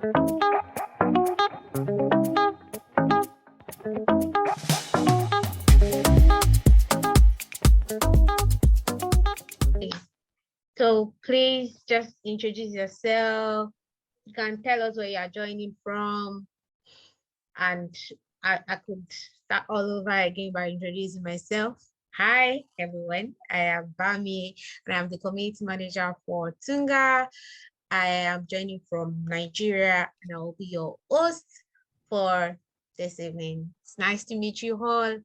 So please just introduce yourself. You can tell us where you are joining from. And I could start all over again by introducing myself. Hi, everyone. I am Bami, and I'm the community manager for Tunga. I am joining from Nigeria, and I will be your host for this evening. It's nice to meet you all.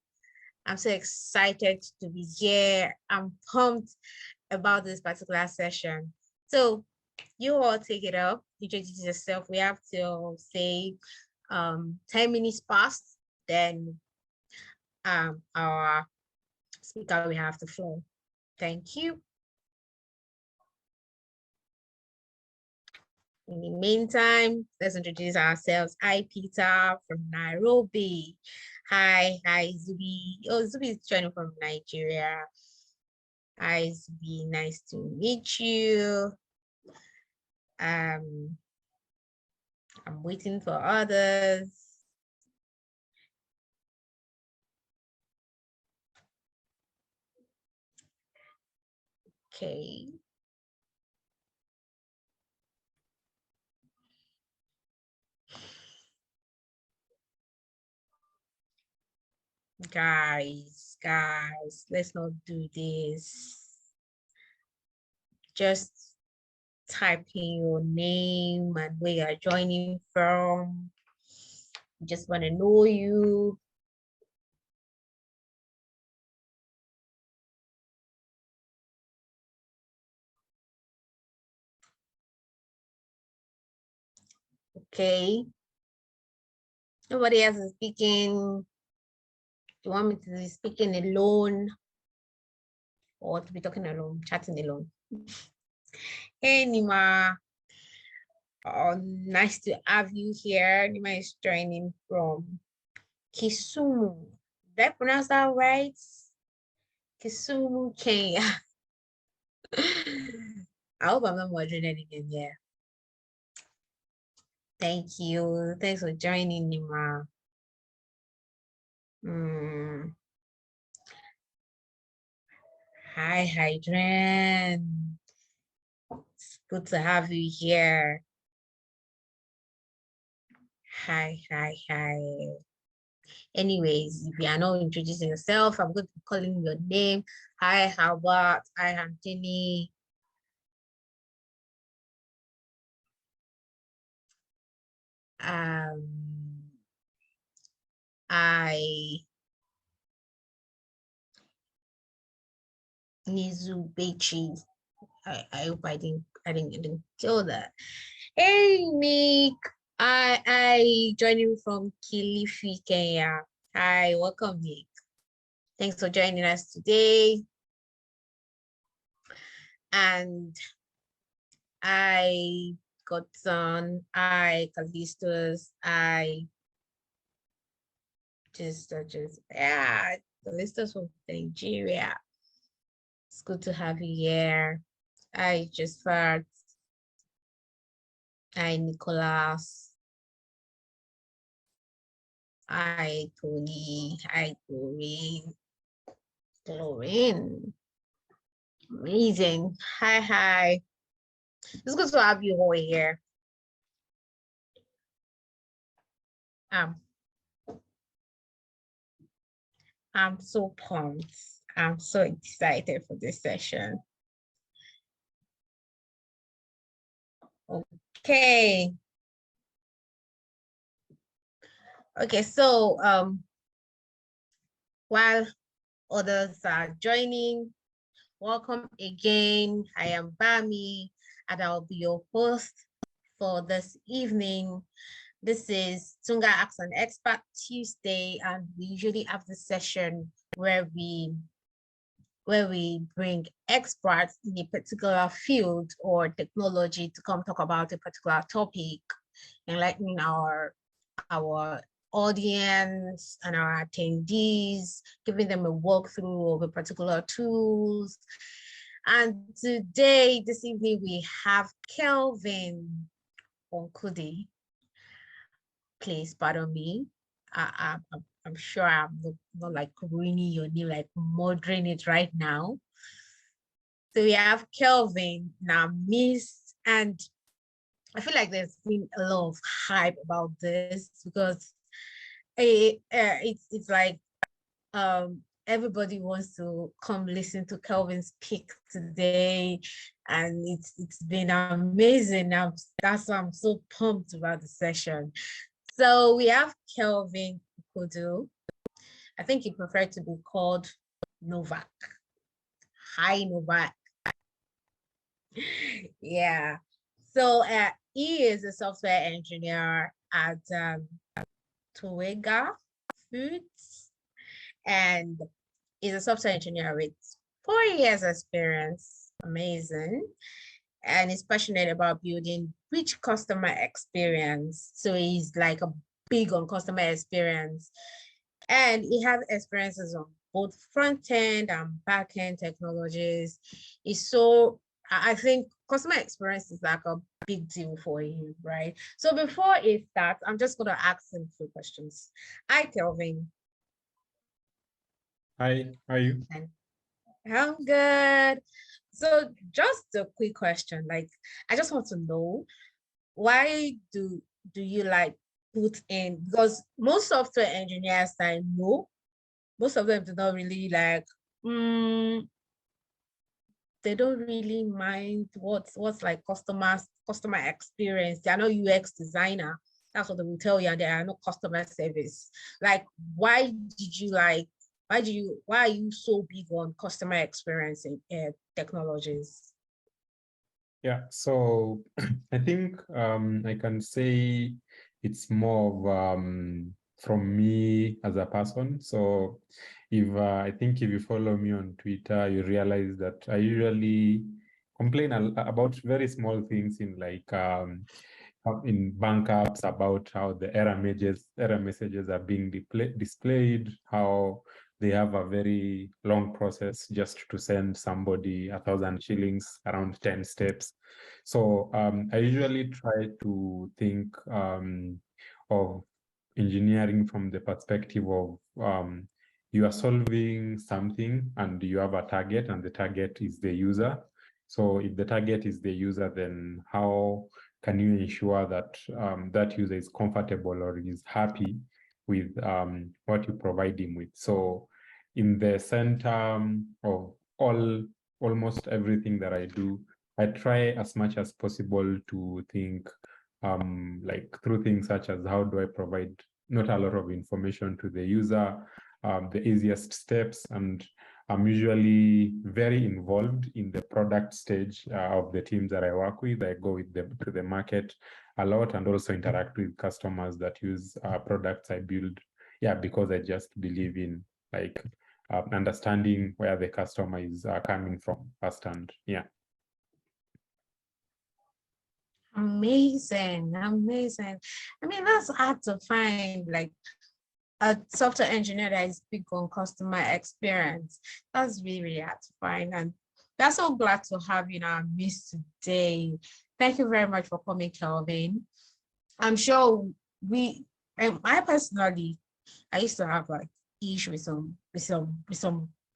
I'm so excited to be here. I'm pumped about this particular session. So you all take it up, introduce yourself. We have to say 10 minutes past, then our speaker will have the floor. Thank you. In the meantime, let's introduce ourselves. Hi, Peter from Nairobi. Hi, Zubi. Oh, Zubi is joining from Nigeria. Hi, Zubi. Nice to meet you. I'm waiting for others. Okay. Guys, let's not do this. Just type in your name and where you're joining from. Just want to know you. Okay. Nobody else is speaking. Do you want me to be speaking alone or to be talking alone, chatting alone? Hey, Nima. Oh, nice to have you here. Nima is joining from Kisumu. Did I pronounce that right? Kisumu, Kenya. I hope I'm not murdering anything here. Thank you. Thanks for joining, Nima. Hi, Hydran. It's good to have you here. Hi. Anyways, if you are not introducing yourself, I'm going to be calling your name. Hi, Howard. Hi, Anthony. Nizubechi. I hope I didn't kill that. Hey, Nick. I joined you from Kilifi, Kenya. Hi, welcome, Nick. Thanks for joining us today. And I Godson, I Callistus, I just yeah, Callistus from Nigeria. It's good to have you here. I just fart. Hi, Nicholas. Hi, Tony. Hi, Doreen. Doreen. Amazing. Hi. It's good to have you all here. I'm so pumped. I'm so excited for this session. Okay. Okay, so while others are joining, welcome again. I am Bami, and I'll be your host for this evening. This is Tunga Asks an Expert Tuesday, and we usually have this session where we bring experts in a particular field or technology to come talk about a particular topic, enlightening our audience and our attendees, giving them a walkthrough of a particular tools. And today, this evening, we have Kelvin Onkundi. please pardon me. I'm sure I'm not like ruining your name, like murdering it right now. So we have Kelvin now, Miss, and I feel like there's been a lot of hype about this because it's like everybody wants to come listen to Kelvin speak today, and it's been amazing. That's why I'm so pumped about the session. So we have Kelvin Onkundi. I think he preferred to be called Novak. Hi, Novak. Yeah. So he is a software engineer at Tuega Foods, and he's a software engineer with 4 years experience. Amazing. And he's passionate about building rich customer experience. So he's like a big on customer experience. And he has experiences on both front end and back end technologies. He's so, I think customer experience is like a big deal for him, right? So before it starts, I'm just going to ask him a few questions. Hi, Kelvin. Hi, how are you? I'm good. So just a quick question, like I just want to know, why do you like put in, because most software engineers I know, most of them do not really like they don't really mind what's like customer experience. They are not UX designer. That's what they will tell you, and they are not customer service. Like, why did you like why are you so big on customer experience in technologies? Yeah, so I think I can say it's more of from me as a person. So if I think if you follow me on Twitter, you realize that I usually complain about very small things in bank apps about how the error messages are being displayed, how they have a very long process just to send somebody 1,000 shillings, around 10 steps. So I usually try to think of engineering from the perspective of you are solving something and you have a target, and the target is the user. So if the target is the user, then how can you ensure that that user is comfortable or is happy with what you provide him with? So in the center of almost everything that I do, I try as much as possible to think like through things such as how do I provide not a lot of information to the user, the easiest steps, and I'm usually very involved in the product stage of the teams that I work with. I go with them to the market a lot and also interact with customers that use products I build. Yeah, because I just believe in like understanding where the customer is coming from firsthand. Yeah. Amazing, amazing. I mean, that's hard to find, like a software engineer that is big on customer experience. That's really, really hard to find. And we're so glad to have you in our midst today. Thank you very much for coming, Kelvin. I'm sure I personally, I used to have like issue with some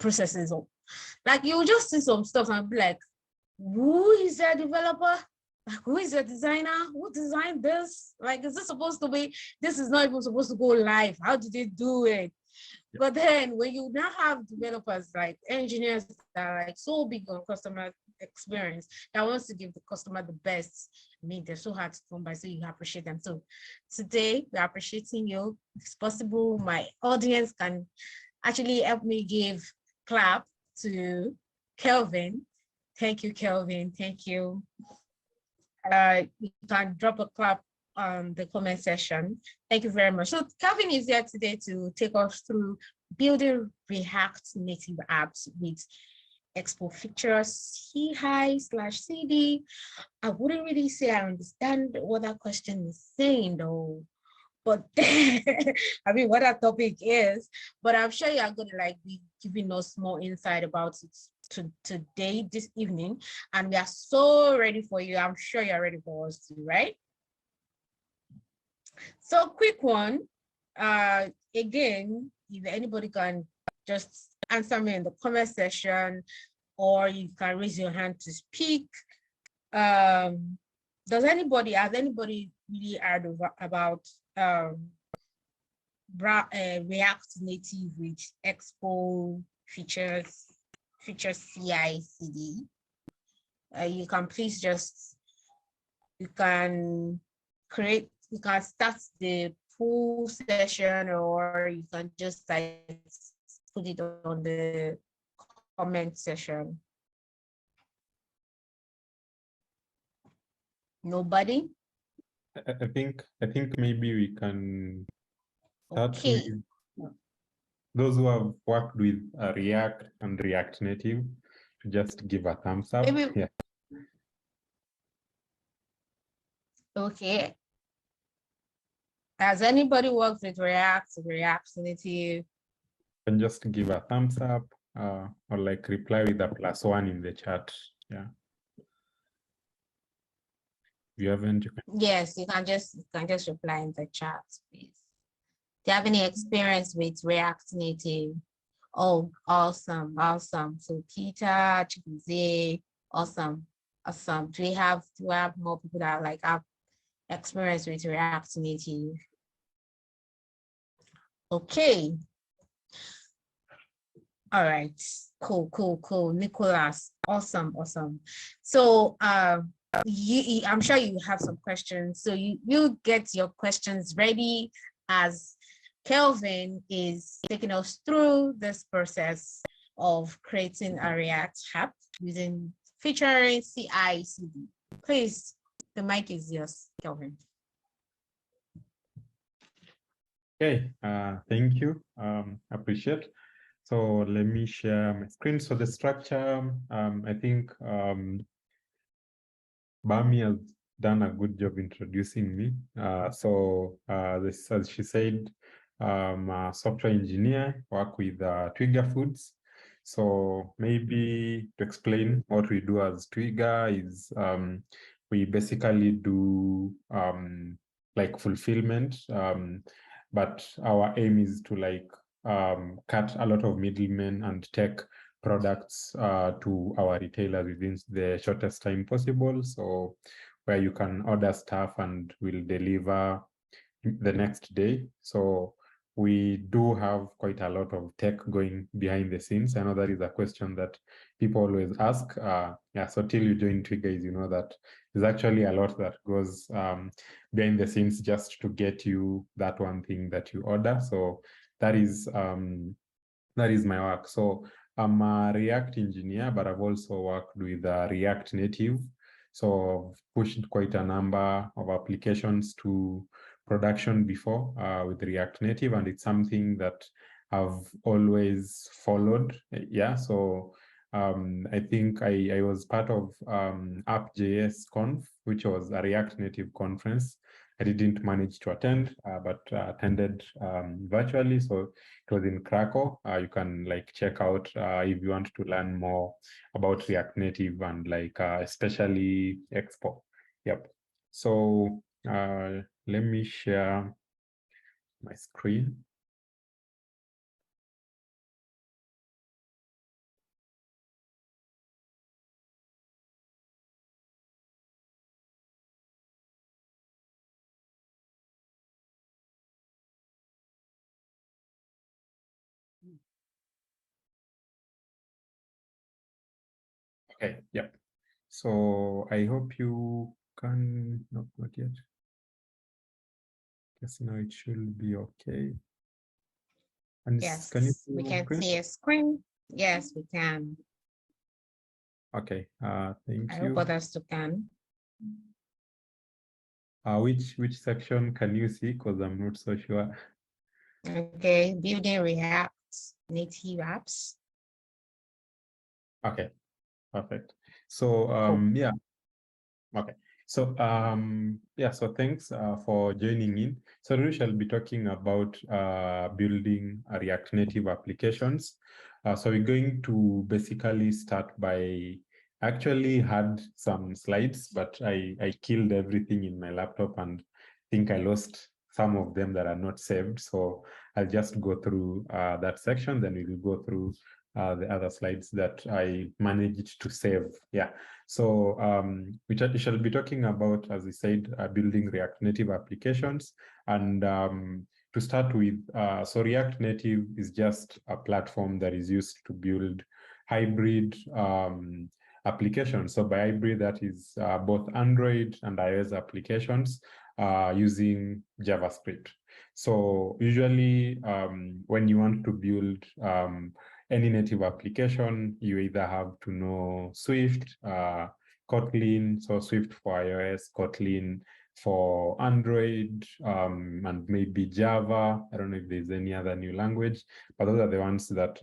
processes. Like you just see some stuff and be like, who is that developer? Like, who is the designer? Who designed this? Like, is this supposed to be? This is not even supposed to go live. How did they do it? But then when you now have developers like engineers that are like so big on customer experience that wants to give the customer the best, I mean, they're so hard to come by, so you appreciate them. So today we're appreciating you. If it's possible, my audience can actually help me give clap to Kelvin. Thank you, Kelvin. Thank you. You can drop a clap on the comment section. Thank you very much. So Kelvin is here today to take us through building React native apps with Expo features CI/CD. I wouldn't really say I understand what that question is saying though, but I mean what that topic is, but I'm sure you're going to like be giving us more insight about it today, this evening, and we are so ready for you. I'm sure you're ready for us too, right? So quick one. Again, if anybody can just answer me in the comment section, or you can raise your hand to speak. Has anybody really heard about React Native with Expo features CI/CD? You can please just you can start the full session, or you can just like put it on the comment section. Nobody? I think maybe we can start Okay. with those who have worked with React and React Native to just give a thumbs up. Maybe. Yeah. Okay. Has anybody worked with React Native? And just give a thumbs up or like reply with a +1 in the chat. Yeah. If you haven't, you can. Yes, you can just reply in the chat, please. Do you have any experience with React Native? Oh, awesome. So Peter, Chibuze, awesome. Do we have more people that like have experience with React Native? Okay. All right. Cool. Nicholas, awesome. So I'm sure you have some questions. So you get your questions ready as Kelvin is taking us through this process of creating a React app featuring CI/CD. Please, the mic is yours, Kelvin. Okay, thank you. Appreciate. So let me share my screen. So the structure, I think Bami has done a good job introducing me. This, as she said, a software engineer, work with Twiga Foods. So maybe to explain what we do as Twiga is we basically do like fulfillment, but our aim is to like cut a lot of middlemen and take products to our retailers within the shortest time possible. So where you can order stuff and we'll deliver the next day. So we do have quite a lot of tech going behind the scenes. I know that is a question that people always ask. Yeah, so till you join Twiga, you know that there's actually a lot that goes behind the scenes just to get you that one thing that you order. So that is my work. So I'm a React engineer, but I've also worked with React Native. So I've pushed quite a number of applications to production before with React Native, and it's something that I've always followed. Yeah, so I think I was part of App.js Conf, which was a React Native conference. I didn't manage to attend, but attended virtually. So it was in Krakow. You can like check out if you want to learn more about React Native and like especially Expo. Yep. So let me share my screen. Okay, yep. So I hope you can, no, not yet. Guess now it should be okay. And yes, can you we can see a screen. Yes, we can. Okay, thank I you. hope others too can. Which section can you see? Because I'm not so sure. Okay, building React Native apps. Okay, perfect. So yeah. Okay. So yeah, so thanks for joining in. So we shall be talking about building React Native applications. So we're going to basically start by actually had some slides, but I killed everything in my laptop and think I lost some of them that are not saved. So I'll just go through that section, then we will go through the other slides that I managed to save. Yeah. So we shall be talking about, as I said, building React Native applications. And to start with, so React Native is just a platform that is used to build hybrid applications. So by hybrid, that is both Android and iOS applications using JavaScript. So usually when you want to build any native application, you either have to know Swift, Kotlin, so Swift for iOS, Kotlin for Android, and maybe Java. I don't know if there's any other new language, but those are the ones that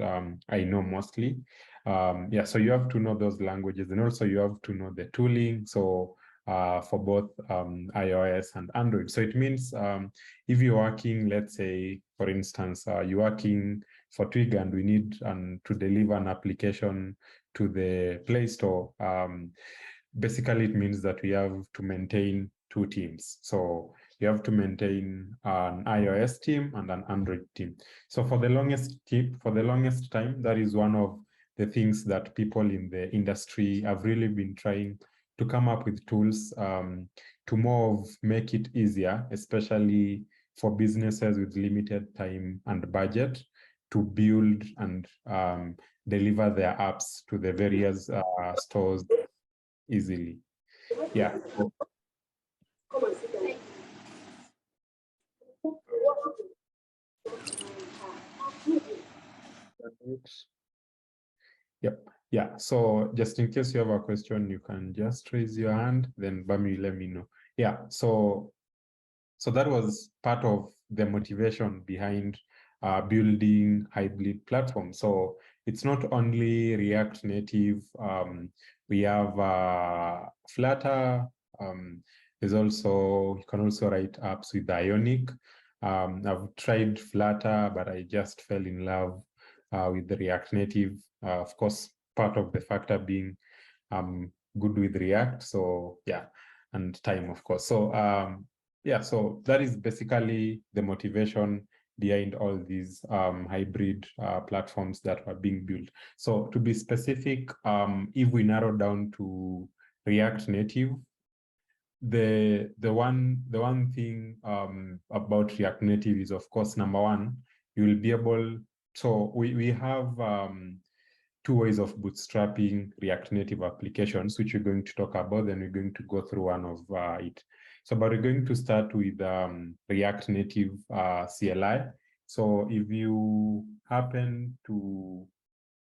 I know mostly. Yeah, so you have to know those languages, and also you have to know the tooling. So for both iOS and Android. So it means if you're working, let's say, for instance, you're working for Twig and we need to deliver an application to the Play Store, basically it means that we have to maintain two teams. So you have to maintain an iOS team and an Android team. So for the longest time, that is one of the things that people in the industry have really been trying to come up with tools to more of make it easier, especially for businesses with limited time and budget, to build and deliver their apps to the various stores easily. Yeah. Yep. Yeah. So just in case you have a question, you can just raise your hand, then Bami, let me know. Yeah. So that was part of the motivation behind building hybrid platforms. So it's not only React Native. We have Flutter. There's also, you can also write apps with Ionic. I've tried Flutter, but I just fell in love with the React Native. Of course, part of the factor being good with React. So yeah, and time, of course. So yeah, so that is basically the motivation behind all these hybrid platforms that are being built. So to be specific, if we narrow down to React Native, the one thing about React Native is, of course, number one, you will be able. So we have two ways of bootstrapping React Native applications, which we're going to talk about. Then we're going to go through one of it. So, but we're going to start with React Native CLI. So if you happen to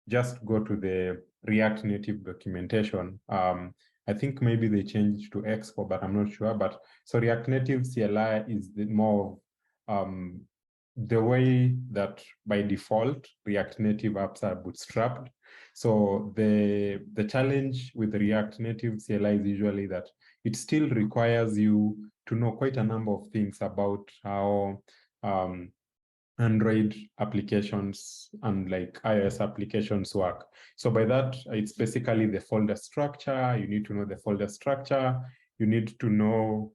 just go to the React Native documentation, I think maybe they changed to Expo, but I'm not sure. But so React Native CLI is the more the way that by default React Native apps are bootstrapped. So the challenge with the React Native CLI is usually that it still requires you to know quite a number of things about how Android applications and like iOS applications work. So by that, it's basically the folder structure. You need to know the folder structure. You need to know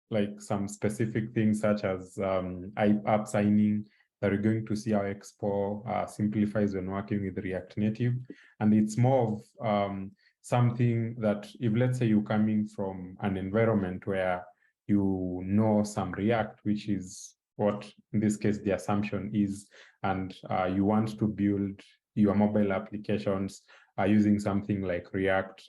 like some specific things such as app signing that we're going to see how Expo simplifies when working with React Native. And it's more of something that if, let's say, you're coming from an environment where you know some React, which is what in this case the assumption is, and you want to build your mobile applications using something like React.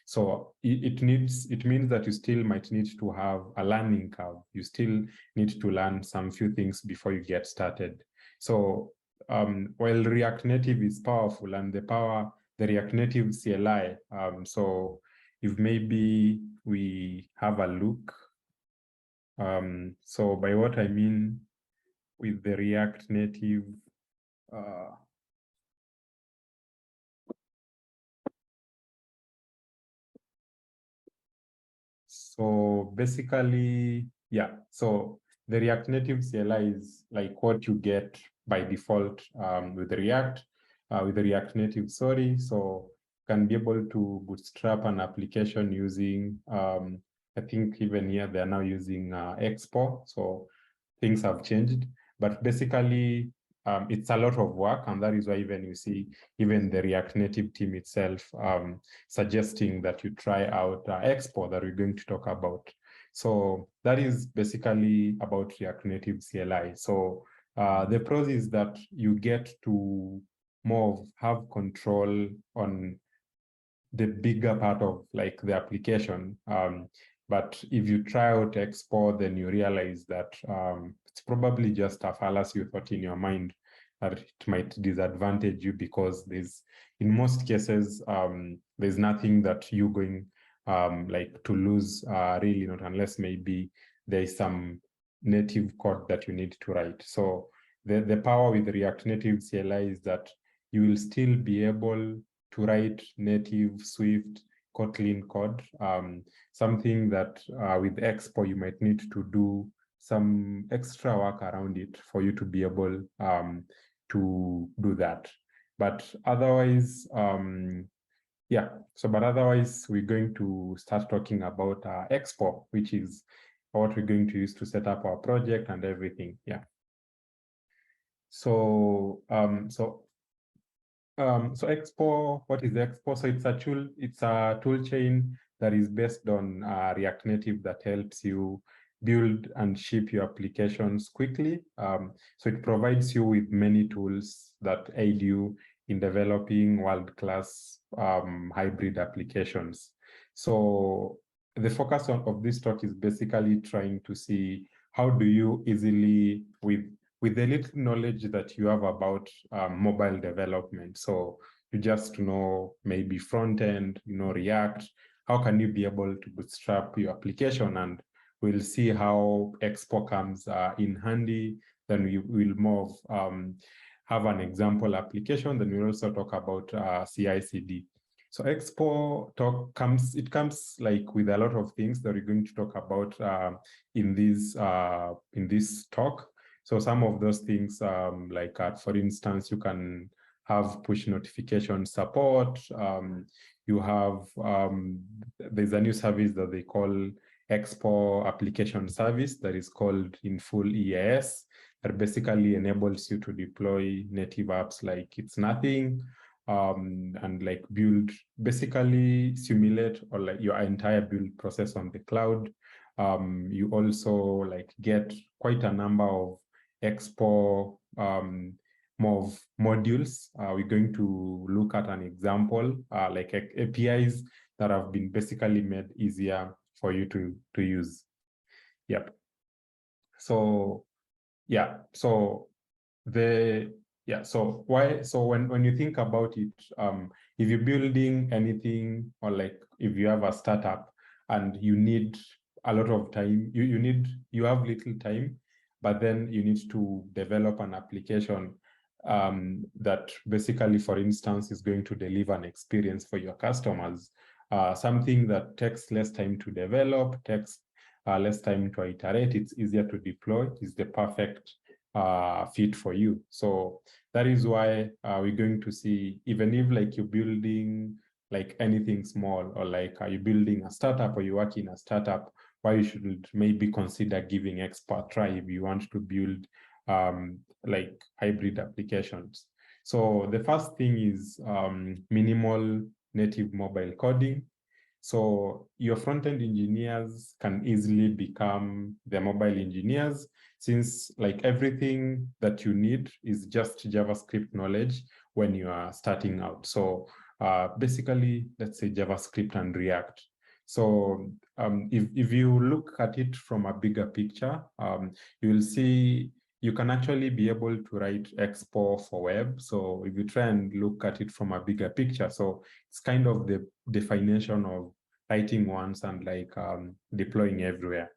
So it means that you still might need to have a learning curve. You still need to learn some few things before you get started. So while React Native is powerful and the React Native CLI, so if maybe we have a look, so by what I mean with the React Native, so basically, yeah, so the React Native CLI is like what you get by default with the React Native, sorry. So can be able to bootstrap an application using, I think even here they're now using Expo. So things have changed, but basically it's a lot of work, and that is why even you see even the React Native team itself suggesting that you try out Expo that we're going to talk about. So that is basically about React Native CLI. So the pros is that you get to more have control on the bigger part of like the application. But if you try out Expo, then you realize that it's probably just a fallacy you thought in your mind that it might disadvantage you, because in most cases, there's nothing that you're going like to lose, really, not unless maybe there's some native code that you need to write. So the power with React Native CLI is that you will still be able to write native Swift Kotlin code, something that with Expo you might need to do some extra work around it for you to be able to do that. But otherwise, but otherwise we're going to start talking about Expo, which is what we're going to use to set up our project and everything. So Expo, what is Expo? So it's a tool chain that is based on React Native that helps you build and ship your applications quickly. So it provides you with many tools that aid you in developing world-class hybrid applications. So the focus of this talk is basically trying to see how do you easily, with the little knowledge that you have about mobile development. So you just know maybe front end, React, how can you be able to bootstrap your application? And we'll see how Expo comes in handy. Then we will more have an example application. Then we'll also talk about CI/CD. So Expo comes like with a lot of things that we're going to talk about in this talk. So some of those things, for instance, you can have push notification support. You have, there's a new service that they call Expo Application Service that is called in full EAS, that basically enables you to deploy native apps like it's nothing, and like basically simulate or like your entire build process on the cloud. You also get quite a number of Expo more modules. We're going to look at an example, like APIs that have been basically made easier for you to use. Yep. So when you think about it, if you're building anything, or like if you have a startup and you need a lot of time, you have little time, but then you need to develop an application that basically, for instance, is going to deliver an experience for your customers, something that takes less time to develop, takes less time to iterate, it's easier to deploy, is the perfect fit for you. So that is why we're going to see, even if like you're building like anything small, or like are you building a startup, or you work in a startup, why you should maybe consider giving Expo a try if you want to build like hybrid applications. So the first thing is minimal native mobile coding. So your front-end engineers can easily become the mobile engineers, since like everything that you need is just JavaScript knowledge when you are starting out. So basically, let's say JavaScript and React. So if you look at it from a bigger picture, you will see you can actually be able to write Expo for web. So if you try and look at it from a bigger picture, so it's kind of the definition of writing once and like deploying everywhere.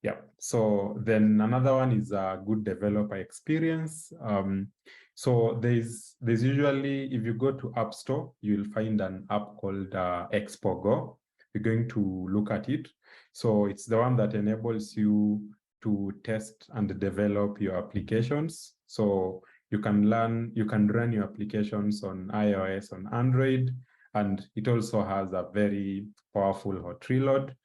Yeah. So then another one is a good developer experience. So there's usually, if you go to App Store, you'll find an app called Expo Go. We're going to look at it. So it's the one that enables you to test and develop your applications. So you can run your applications on iOS, on Android, and it also has a very powerful hot reload.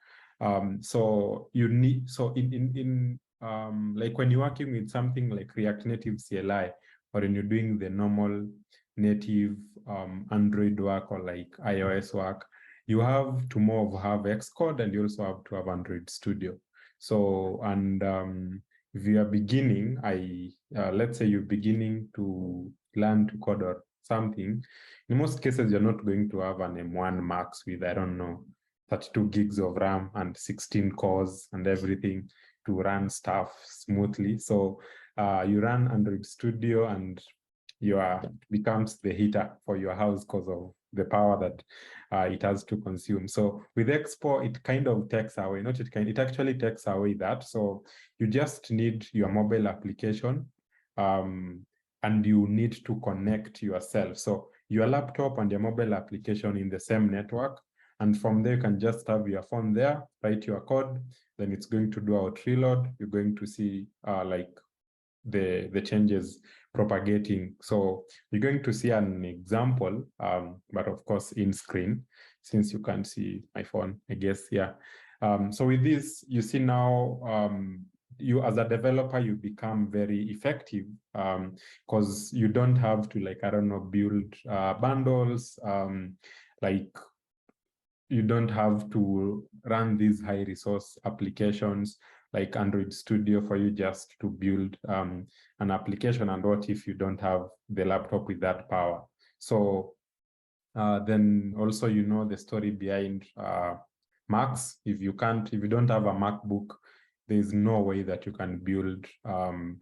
So you need, so in like when you're working with something like React Native CLI, or when you're doing the normal native Android work or like iOS work, you have to more of have Xcode, and you also have to have Android Studio. So, and if you are beginning, let's say you're beginning to learn to code or something, in most cases, you're not going to have an M1 Max with, I don't know, 32 gigs of RAM and 16 cores and everything to run stuff smoothly. So you run Android Studio, and becomes the heater for your house because of the power that it has to consume. So with Expo, it kind of takes away, it actually takes away that. So you just need your mobile application, and you need to connect yourself. So your laptop and your mobile application in the same network. And from there, you can just have your phone there, write your code, then it's going to do out reload. You're going to see like the changes propagating. So you're going to see an example, but of course in screen, since you can't see my phone, I guess, yeah. So with this, you see now, you as a developer, you become very effective because you don't have to, like, I don't know, build bundles, like you don't have to run these high resource applications like Android Studio for you just to build an application. And what if you don't have the laptop with that power? So then also, you know, the story behind Macs. If you don't have a MacBook, there's no way that you can build an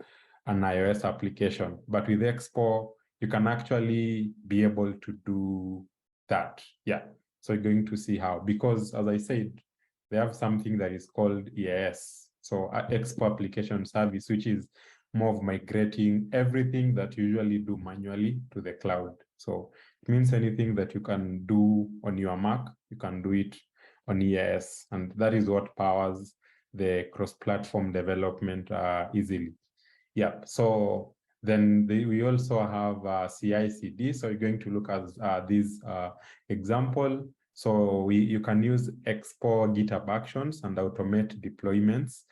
iOS application. But with Expo, you can actually be able to do that. Yeah. So you're going to see how, because as I said, they have something that is called EAS. So Expo Application Service, which is more of migrating everything that you usually do manually to the cloud. So it means anything that you can do on your Mac, you can do it on EAS. And that is what powers the cross-platform development easily. Yeah, so then we also have CI/CD. So you're going to look at this example. So you can use Expo GitHub Actions and automate deployments.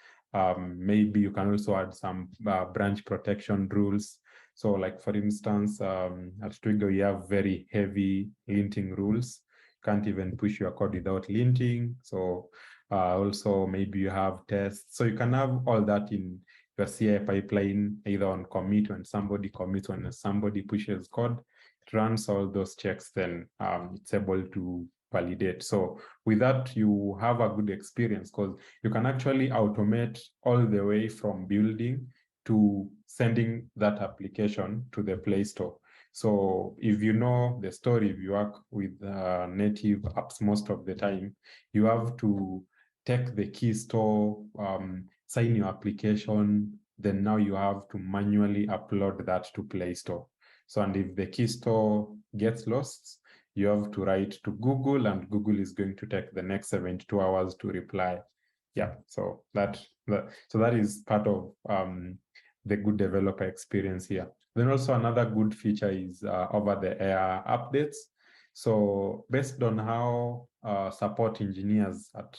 Maybe you can also add some branch protection rules. So like, for instance, at Twigo, you have very heavy linting rules. You can't even push your code without linting. So also maybe you have tests. So you can have all that in your CI pipeline, either on commit, when somebody commits, when somebody pushes code, it runs all those checks, then it's able to validate. So with that, you have a good experience because you can actually automate all the way from building to sending that application to the Play Store. So if you know the story, if you work with native apps most of the time, you have to take the key store, sign your application, then now you have to manually upload that to Play Store. So, and if the key store gets lost, you have to write to Google, and Google is going to take the next 72 hours to reply. Yeah, so that is part of the good developer experience here. Then also another good feature is over-the-air updates. So based on how support engineers at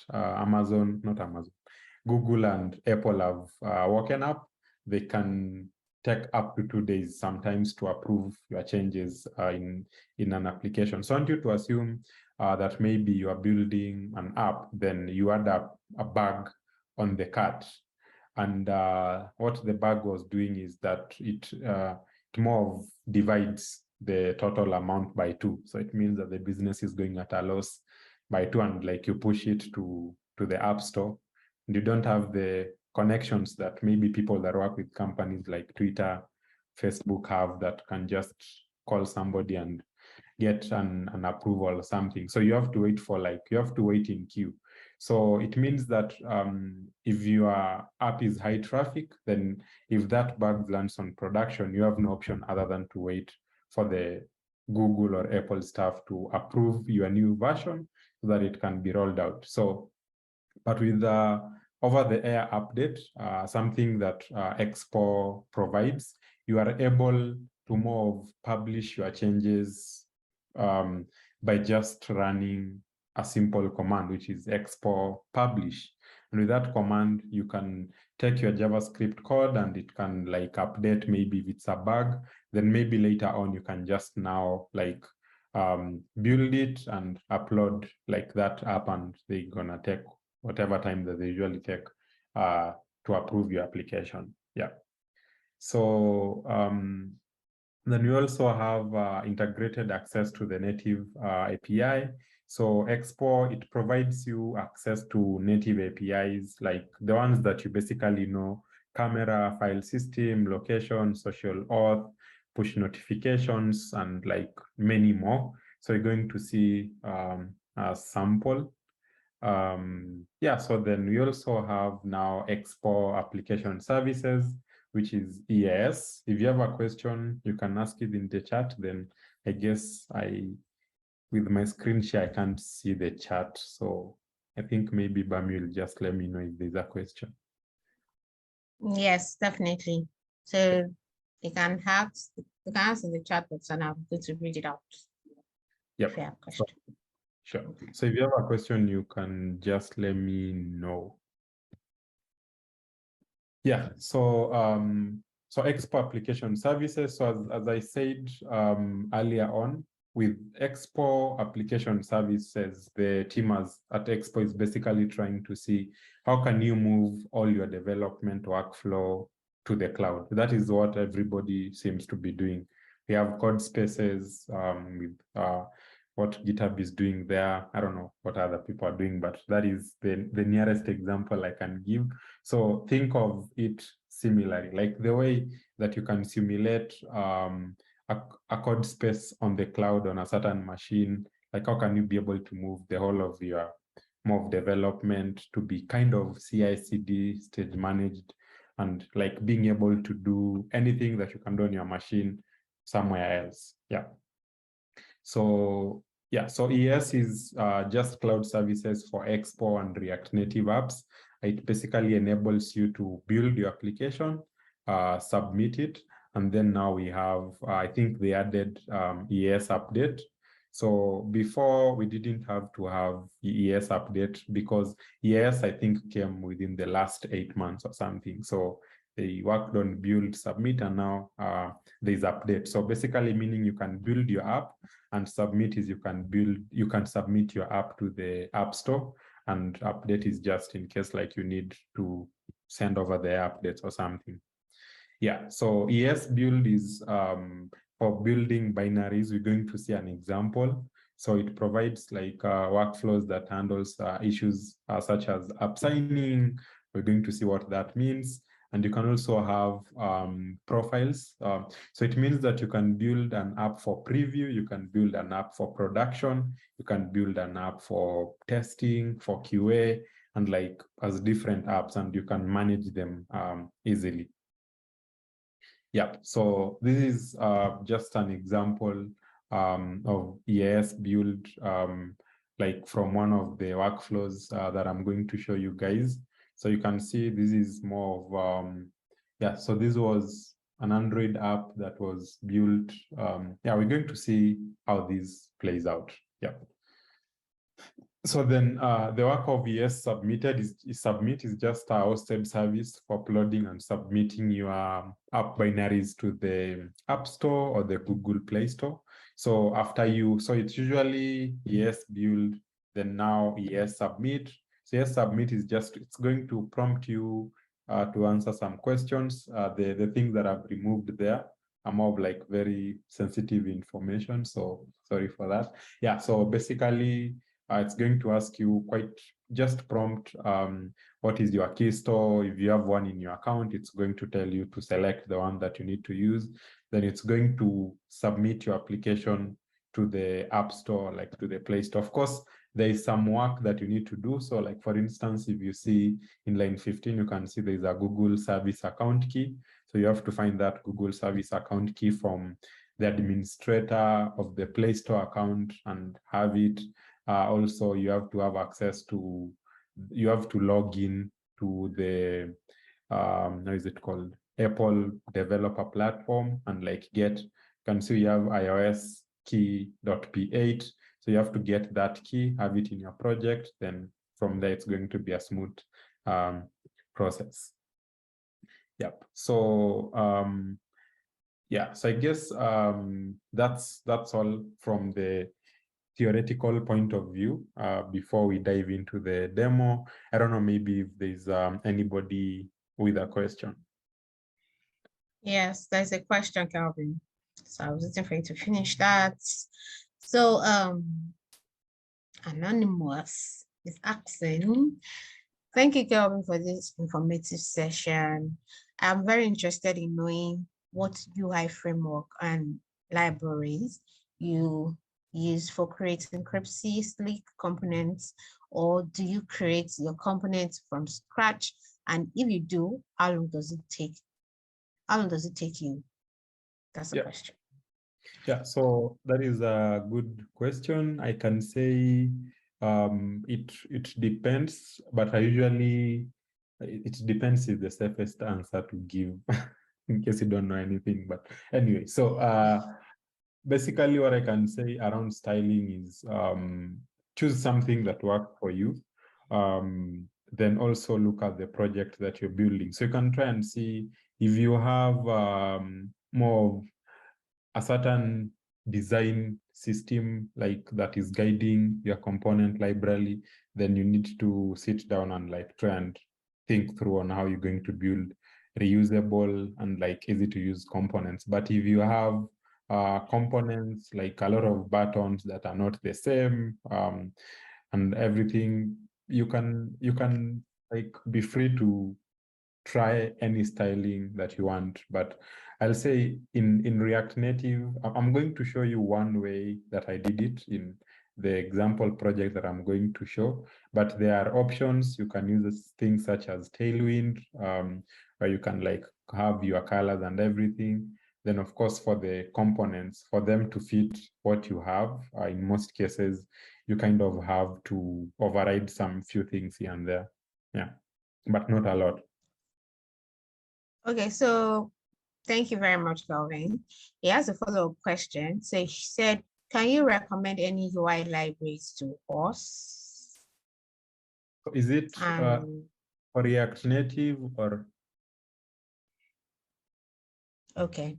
Google and Apple have woken up, they can take up to 2 days sometimes to approve your changes in an application. So I want you to assume that maybe you are building an app, then you add a bug on the cart. And what the bug was doing is that it more of divides the total amount by 2. So it means that the business is going at a loss by 2, and like you push it to the App Store, and you don't have the connections that maybe people that work with companies like Twitter, Facebook have, that can just call somebody and get an approval or something. So you have to wait in queue. So it means that if your app is high traffic, then if that bug lands on production, you have no option other than to wait for the Google or Apple staff to approve your new version so that it can be rolled out. So, but with the over-the-air update, something that Expo provides, you are able to more publish your changes by just running a simple command, which is Expo publish. And with that command, you can take your JavaScript code and it can like update maybe if it's a bug. Then maybe later on, you can just now like build it and upload like that app, and they're gonna take whatever time that they usually take to approve your application. Yeah. So then we also have integrated access to the native API. So Expo, it provides you access to native APIs, like the ones that you basically know: camera, file system, location, social auth, push notifications, and like many more. So you're going to see a sample. Yeah, so then we also have now Expo application services, which is EAS. If you have a question, you can ask it in the chat. Then I guess with my screen share, I can't see the chat. So I think maybe Bami will just let me know if there's a question. Yes, definitely. So you can ask in the chat box and I'm going to read it out. Yep. If you have a question. Sure. So if you have a question, you can just let me know. Yeah, so Expo application services. So as I said earlier on, with Expo application services, the team at Expo is basically trying to see how can you move all your development workflow to the cloud. That is what everybody seems to be doing. We have code spaces with what GitHub is doing there. I don't know what other people are doing, but that is the nearest example I can give. So think of it similarly, like the way that you can simulate a code space on the cloud on a certain machine. Like how can you be able to move the whole of your more development to be kind of CI/CD stage managed, and like being able to do anything that you can do on your machine somewhere else. Yeah. So yeah, so ES is just cloud services for Expo and React Native apps. It basically enables you to build your application, submit it, and then now we have, I think they added ES update. So before we didn't have to have ES update because ES, I think, came within the last 8 months or something. So they worked on build, submit, and now there's update. So basically meaning you can build your app, and submit is you can submit your app to the App Store, and update is just in case like you need to send over the updates or something. Yeah, so ES build is for building binaries. We're going to see an example. So it provides like workflows that handles issues such as app signing. We're going to see what that means. And you can also have profiles. So it means that you can build an app for preview, you can build an app for production, you can build an app for testing, for QA, and like as different apps, and you can manage them easily. Yeah, so this is just an example of EAS build, like from one of the workflows that I'm going to show you guys. So you can see this is more of, yeah, so this was an Android app that was built. Yeah, we're going to see how this plays out. Yeah. So then the work of ES submitted is submit is just a hosted service for uploading and submitting your app binaries to the App Store or the Google Play Store. So after so it's usually ES build, then now ES submit. So ES submit is just, it's going to prompt you to answer some questions. The things that I've removed there are more of like very sensitive information. So sorry for that. Yeah, so basically, it's going to ask you quite just prompt what is your key store. If you have one in your account, it's going to tell you to select the one that you need to use. Then it's going to submit your application to the App Store, like to the Play Store. Of course, there is some work that you need to do. So like, for instance, if you see in line 15, you can see there's a Google Service Account Key. So you have to find that Google Service Account Key from the administrator of the Play Store account and have it. Also, you have to have access to, you have to log in to the, how is it called? Apple developer platform and like get, you can see you have iOS key.p8. So you have to get that key, have it in your project. Then from there, it's going to be a smooth process. Yep. So yeah, so I guess that's all from the theoretical point of view. Before we dive into the demo, I don't know, maybe if there's anybody with a question. Yes, there's a question, Kelvin. So I was waiting for you to finish that. So Anonymous is asking, thank you, Kelvin, for this informative session. I'm very interested in knowing what UI framework and libraries you use for creating Cripsy Slick components, or do you create your components from scratch? And if you do, how long does it take? How long does it take you? That's the question. Yeah, so that is a good question. I can say it depends, but I usually it depends is the safest answer to give in case you don't know anything. But anyway, so basically what I can say around styling is choose something that works for you. Then also look at the project that you're building. So you can try and see if you have more of a certain design system like that is guiding your component library, then you need to sit down and like try and think through on how you're going to build reusable and like easy to use components. But if you have components like a lot of buttons that are not the same and everything, you can like be free to try any styling that you want. But I'll say in React Native, I'm going to show you one way that I did it in the example project that I'm going to show, but there are options. You can use things such as Tailwind, where you can like have your colors and everything. Then of course, for the components, for them to fit what you have, in most cases, you kind of have to override some few things here and there. Yeah, but not a lot. Okay, so thank you very much, Kelvin. He has a follow-up question. So he said, can you recommend any UI libraries to us? Is it for React Native or? Okay,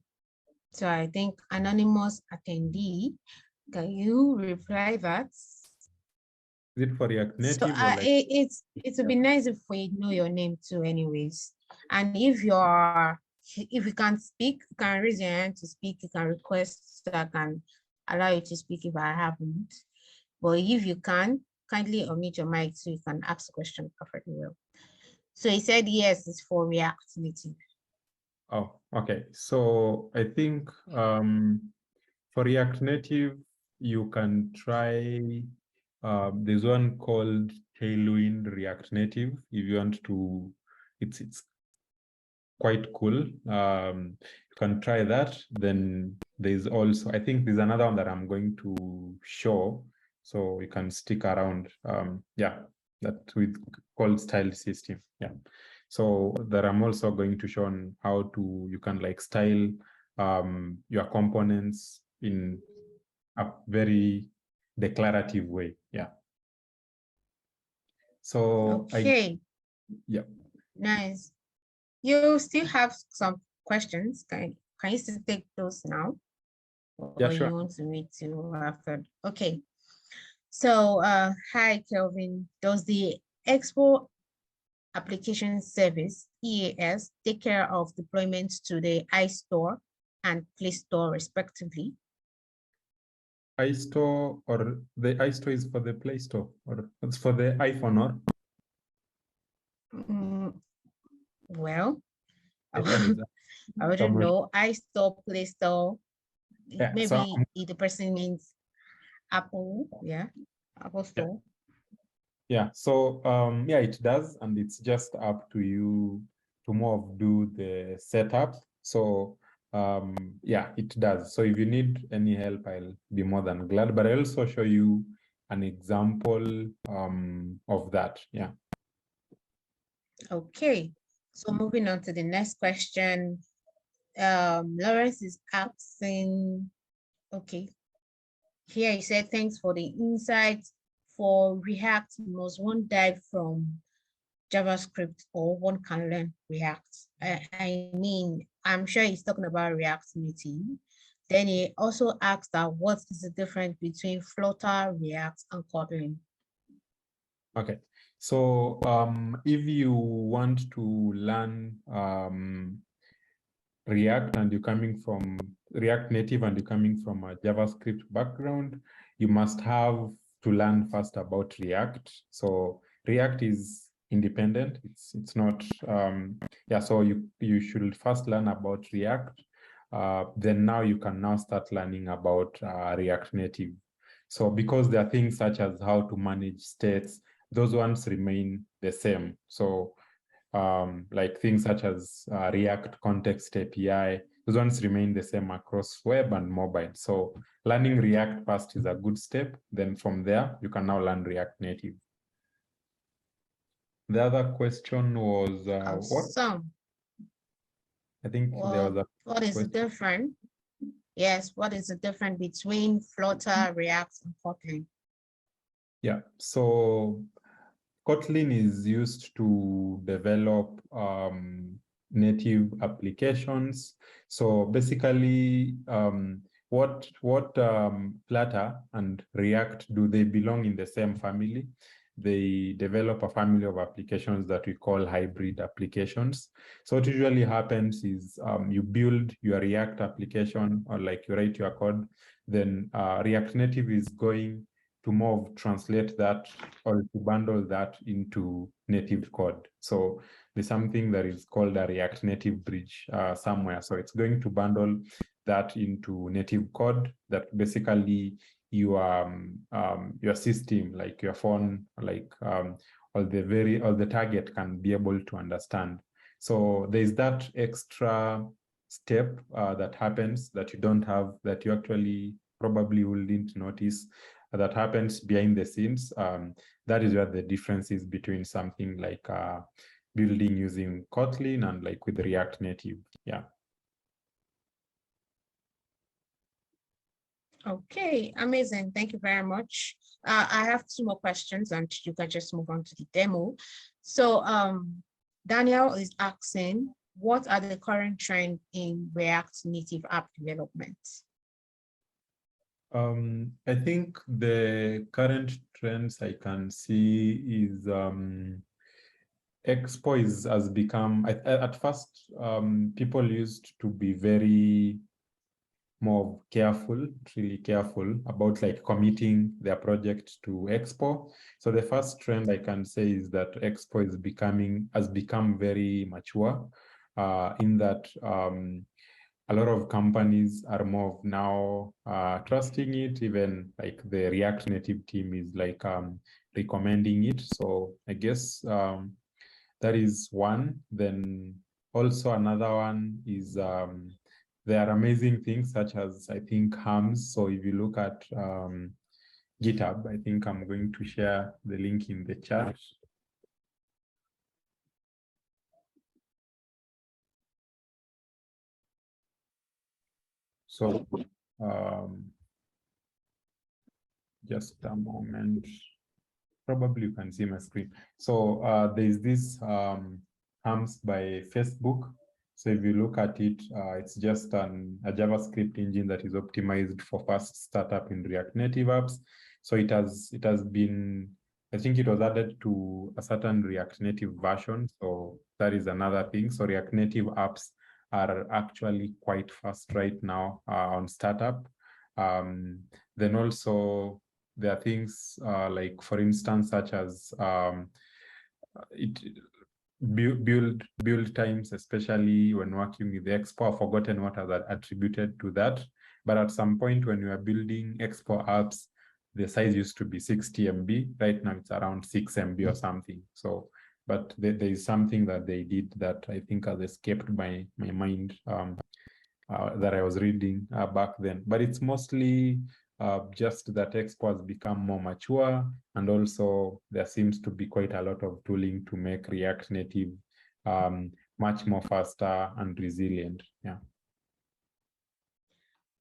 so I think anonymous attendee, can you reply that? Is it for React So Native or like? it would be nice if we know your name too, anyways. And if you can't speak, you can raise your hand to speak. You can request so I can allow you to speak if I haven't. But if you can, kindly unmute your mic so you can ask the question perfectly well. So he said yes, it's for React Native. Oh, okay. So I think for React Native, you can try. There's one called Tailwind React Native. If you want to, it's quite cool. You can try that. Then there's also, I think there's another one that I'm going to show, so you can stick around. Yeah, that with called style system. Yeah, so that I'm also going to show on how you can like style your components in a very declarative way. Yeah. So okay. Yeah. Nice. You still have some questions. Can you still take those now? Yeah, Or sure. you want to wait till after? Okay. So hi Kelvin. Does the Expo application service EAS take care of deployment to the iStore and Play Store respectively? iStore, or the iStore is for the Play Store, or it's for the iPhone, or? Well, I think I wouldn't know. iStore, Play Store. Yeah, Maybe the person means Apple. Yeah, Apple Store. Yeah, so yeah, it does, and it's just up to you to more of do the setup. So yeah, it does. So if you need any help, I'll be more than glad. But I'll also show you an example of that. Yeah. Okay, so moving on to the next question. Lawrence is asking, okay, here he said, thanks for the insights. For React, must one dive from JavaScript or one can learn React? I mean, I'm sure he's talking about React Native. Then he also asked that what is the difference between Flutter, React, and Kotlin? Okay, so if you want to learn React and you're coming from React Native and you're coming from a JavaScript background, you must have to learn first about React. So React is independent. It's not yeah. So you should first learn about React. Then now you can now start learning about React Native. So because there are things such as how to manage states, those ones remain the same. So like things such as React Context API, those ones remain the same across web and mobile. So learning React first is a good step. Then from there, you can now learn React Native. The other question was what? Awesome. I think there was a What is the question. difference? Yes, what is the difference between Flutter, React, and Kotlin? Yeah, so Kotlin is used to develop native applications. So basically, what Flutter and React do, they belong in the same family. They develop a family of applications that we call hybrid applications. So what usually happens is you build your React application, or like you write your code, then React Native is going to more translate that or to bundle that into native code. So there's something that is called a React Native bridge somewhere. So it's going to bundle that into native code that basically your system, like your phone, like or the target can be able to understand. So there's that extra step that happens that you don't have, that you actually probably wouldn't notice, that happens behind the scenes. That is where the difference is between something like building using Kotlin and like with React Native. Yeah. Okay, amazing. Thank you very much. I have two more questions and you can just move on to the demo. So Daniel is asking, what are the current trends in React Native app development? I think the current trends I can see is Expo has become, at first, people used to be very more careful, really careful about like committing their project to Expo. So the first trend I can say is that Expo has become very mature in that a lot of companies are more now trusting it. Even like the React Native team is like recommending it. So I guess that is one. Then also another one is there are amazing things such as, I think, harms. So if you look at GitHub, I think I'm going to share the link in the chat. So just a moment. Probably you can see my screen. So there's this harms by Facebook. So if you look at it, it's just a JavaScript engine that is optimized for fast startup in React Native apps. So it has been, I think it was added to a certain React Native version. So that is another thing. So React Native apps are actually quite fast right now on startup. Then also there are things like, for instance, such as build times, especially when working with the Expo. I've forgotten what are attributed to that. But at some point when you are building Expo apps, the size used to be 60 MB. Right now it's around 6 MB or something. So, but there is something that they did that I think has escaped my mind that I was reading back then. But it's mostly just that Expo has become more mature, and also there seems to be quite a lot of tooling to make React Native much more faster and resilient. Yeah.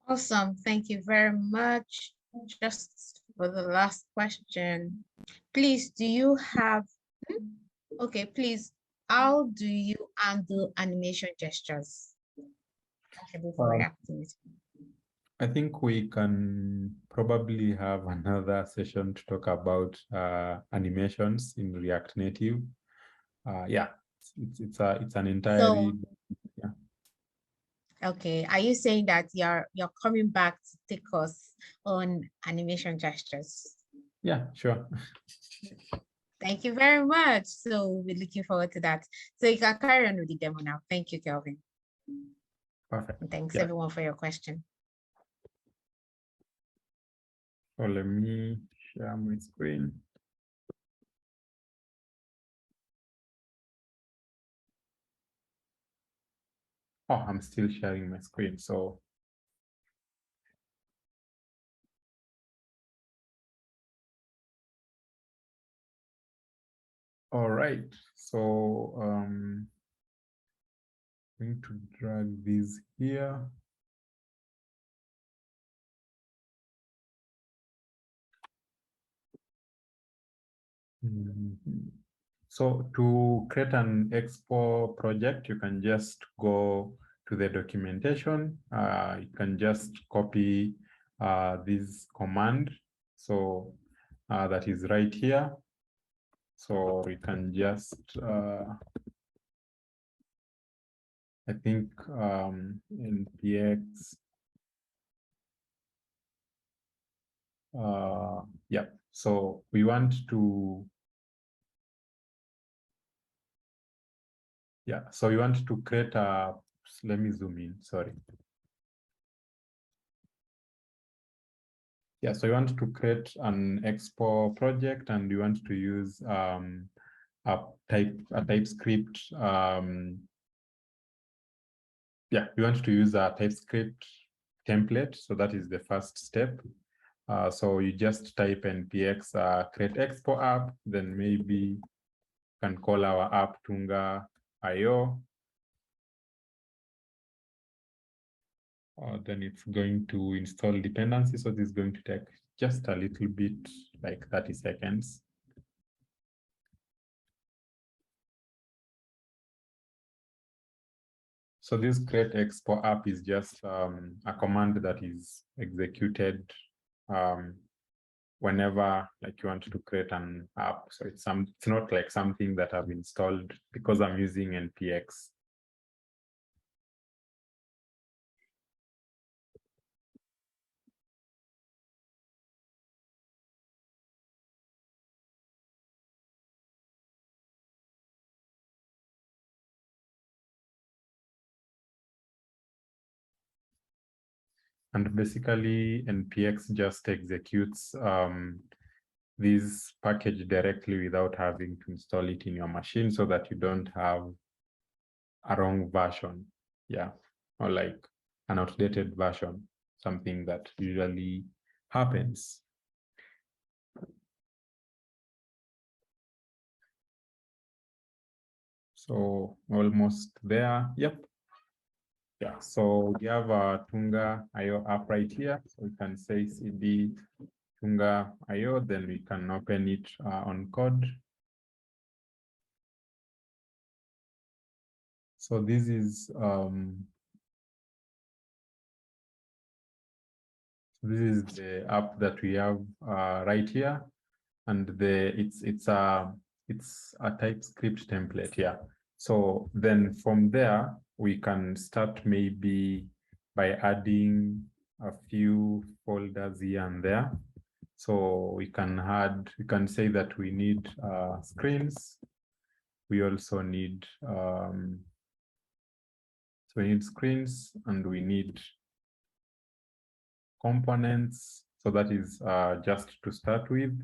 Awesome. Thank you very much. Just for the last question, please, do you have Okay, please, how do you handle animation gestures? For reactivity. I think we can probably have another session to talk about animations in React Native. Yeah, it's an entirely yeah. Okay, are you saying that you're coming back to take us on animation gestures? Yeah, sure. Thank you very much. So we're looking forward to that. So you can carry on with the demo now. Thank you, Kelvin. Perfect. And thanks Yeah. everyone for your question. So let me share my screen. Oh, I'm still sharing my screen. So all right. So I'm going to drag these here. So to create an Expo project, you can just go to the documentation. You can just copy this command. So that is right here. So we can just, I think npx, yeah. So we want to, yeah. So we want to create a, let me zoom in, sorry. Yeah, so you want to create an Expo project and you want to use a TypeScript. Yeah, you want to use a TypeScript template. So that is the first step. So you just type npx create Expo app, then maybe can call our app Tunga.io. Then it's going to install dependencies. So this is going to take just a little bit, like 30 seconds. So this create Expo app is just a command that is executed whenever like you want to create an app. So it's not like something that I've installed because I'm using npx. And basically npx just executes this package directly without having to install it in your machine so that you don't have a wrong version. Yeah, or like an outdated version, something that usually happens. So almost there. Yep. Yeah. So we have a Tunga.io app right here. So we can say cd Tunga.io, then we can open it on code. So this is the app that we have right here, and it's a TypeScript template here. So then from there we can start maybe by adding a few folders here and there. So we can say that we need screens. We also need so we need screens and we need components. So that is just to start with.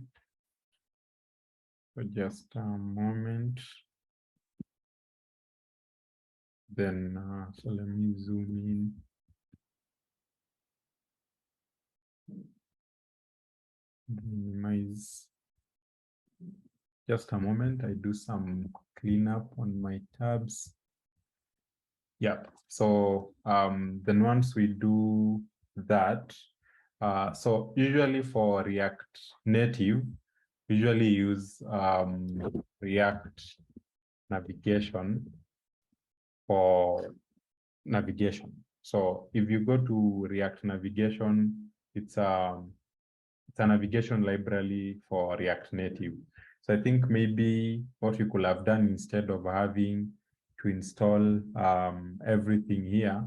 So just a moment. Then, so let me zoom in. Minimize. Just a moment, I do some cleanup on my tabs. Yeah, so then once we do that, so usually for React Native, usually use React navigation for navigation. So if you go to React Navigation, it's a navigation library for React Native. So I think maybe what you could have done, instead of having to install everything here,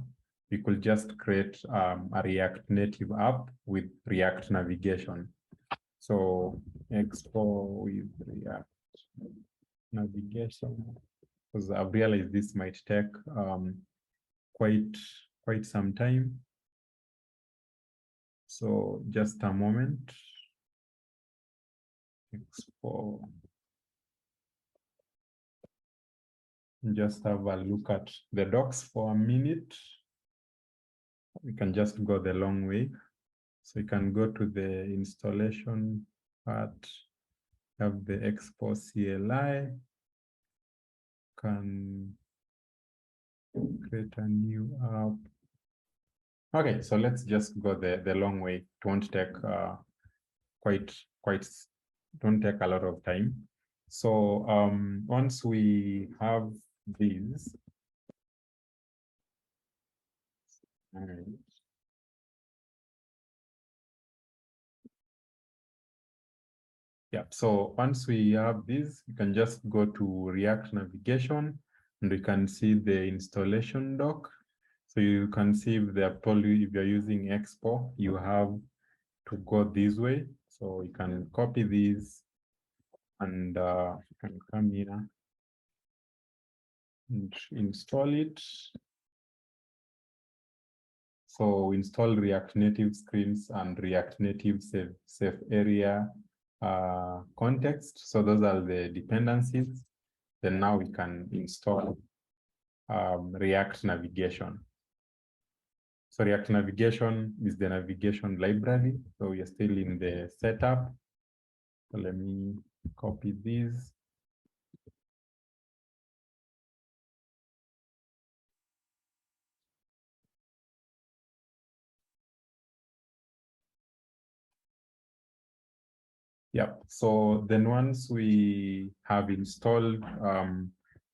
you could just create a React Native app with React Navigation. So Expo with React Navigation, because I've realized this might take quite some time. So just a moment. Expo. Just have a look at the docs for a minute. We can just go the long way. So you can go to the installation part, have the Expo CLI, can create a new app. Okay, so let's just go the long way. It won't take don't take a lot of time. So once we have these, all right. Yeah, so once we have this, you can just go to React Navigation and we can see the installation doc. So you can see if they have told you, if you're using Expo, you have to go this way. So you can copy these and you can come here and install it. So install React Native screens and React Native safe area context. So those are the dependencies. Then now we can install React Navigation. So React Navigation is the navigation library. So we are still in the setup. So let me copy these. Yeah, so then once we have installed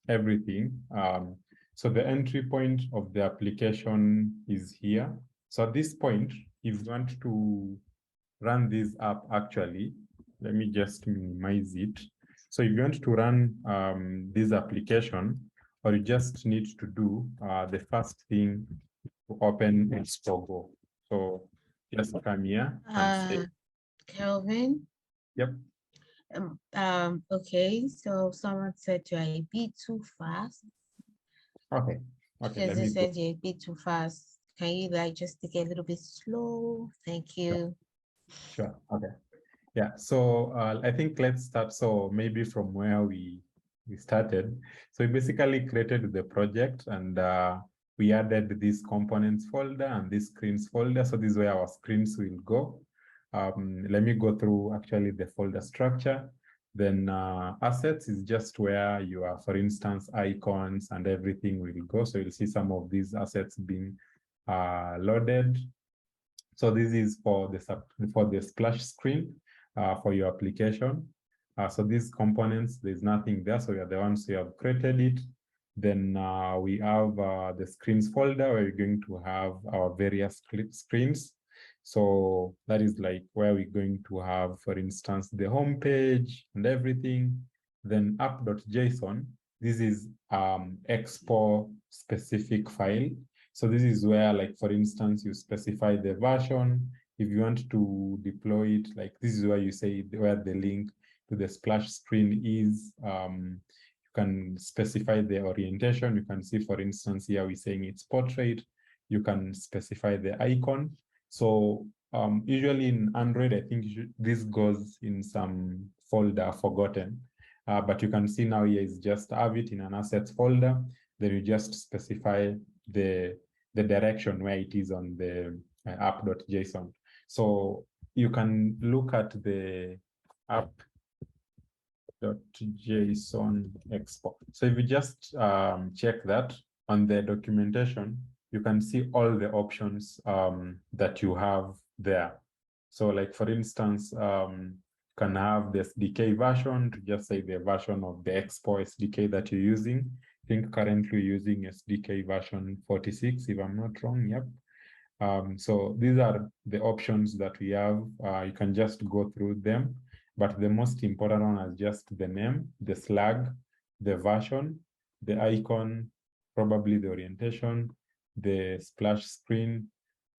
everything, so the entry point of the application is here. So at this point, if you want to run this app, actually, let me just minimize it. So if you want to run this application, or you just need to do the first thing to open Expo Go. So just come here and say, Kelvin. yep. Okay, so someone said you're a bit too fast. Okay. Okay, Because they said you're a bit too fast. Can you like just take it a little bit slow? Thank you. Sure. Okay. Yeah. So I think let's start. So maybe from where we started. So we basically created the project and we added this components folder and this screens folder. So this is where our screens will go. Let me go through actually the folder structure. Then assets is just where you are, for instance, icons and everything will go. So you'll see some of these assets being loaded. So this is for the splash screen for your application. So these components, there's nothing there. So we are the ones who have created it. Then we have the screens folder where we're going to have our various screens. So that is like where we're going to have, for instance, the home page and everything. Then app.json, this is Expo specific file. So this is where, like, for instance, you specify the version. If you want to deploy it, like this is where you say where the link to the splash screen is. You can specify the orientation. You can see, for instance, here we're saying it's portrait. You can specify the icon. So usually in Android, I think this goes in some folder forgotten. But you can see now here is just have it in an assets folder. Then you just specify the direction where it is on the app.json. So you can look at the app.json Expo. So if you just check that on the documentation, you can see all the options that you have there. So like, for instance, can have the SDK version to just say the version of the Expo SDK that you're using. I think currently using SDK version 46, if I'm not wrong. Yep. So these are the options that we have. You can just go through them, but the most important one is just the name, the slug, the version, the icon, probably the orientation, the splash screen,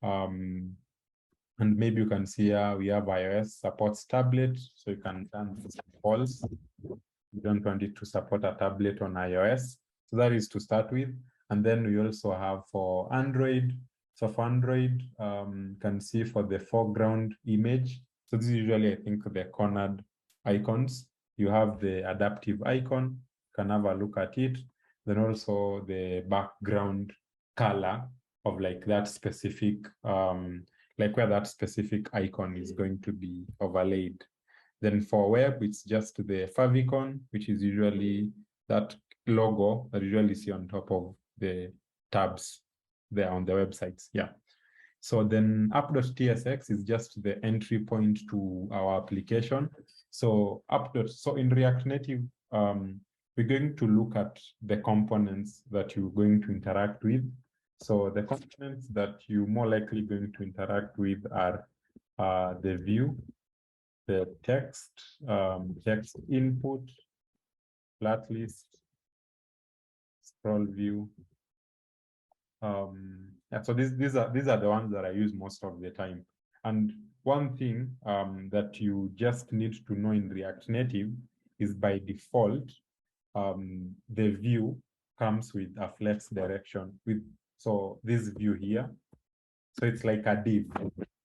and maybe you can see here we have iOS supports tablet, so you can turn this false. You don't want it to support a tablet on iOS. So that is to start with. And then we also have for Android. So for Android, you can see for the foreground image. So this is usually, I think, the cornered icons. You have the adaptive icon, you can have a look at it. Then also the background color of like that specific, like where that specific icon is going to be overlaid. Then for web, it's just the favicon, which is usually that logo that you usually see on top of the tabs there on the websites. Yeah. So then app.tsx is just the entry point to our application. So so in React Native, we're going to look at the components that you're going to interact with. So the components that you're more likely going to interact with are the view, the text, text input, flat list, scroll view. Yeah, so these are the ones that I use most of the time. And one thing that you just need to know in React Native is by default, the view comes with a flex direction with, so this view here. So it's like a div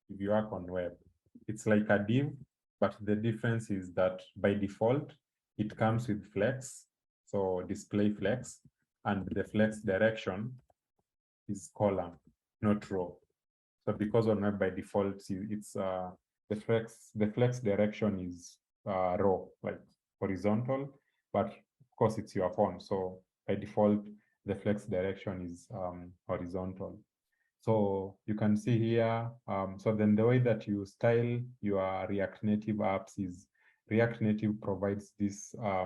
if you work on web. It's like a div, but the difference is that by default, it comes with flex, so display flex, and the flex direction is column, not row. So because on web by default, it's the flex direction is row, like horizontal, but of course it's your phone. So by default, the flex direction is horizontal. So you can see here, so then the way that you style your React Native apps is React Native provides this, I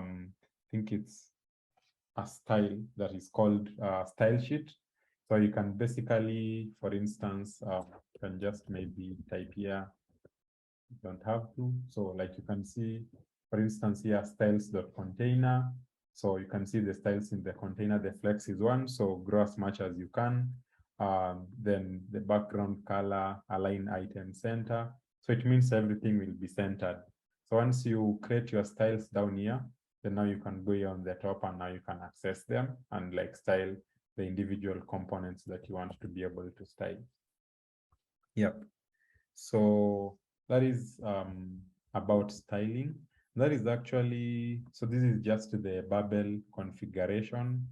think it's a style that is called style sheet. So you can basically, for instance, you can just maybe type here, you don't have to. So like you can see, for instance, here styles.container. So you can see the styles in the container, the flex is one, so grow as much as you can. Then the background color, align item center. So it means everything will be centered. So once you create your styles down here, then now you can go here on the top and now you can access them and like style the individual components that you want to be able to style. Yep. So that is about styling. That is actually, so this is just the Babel configuration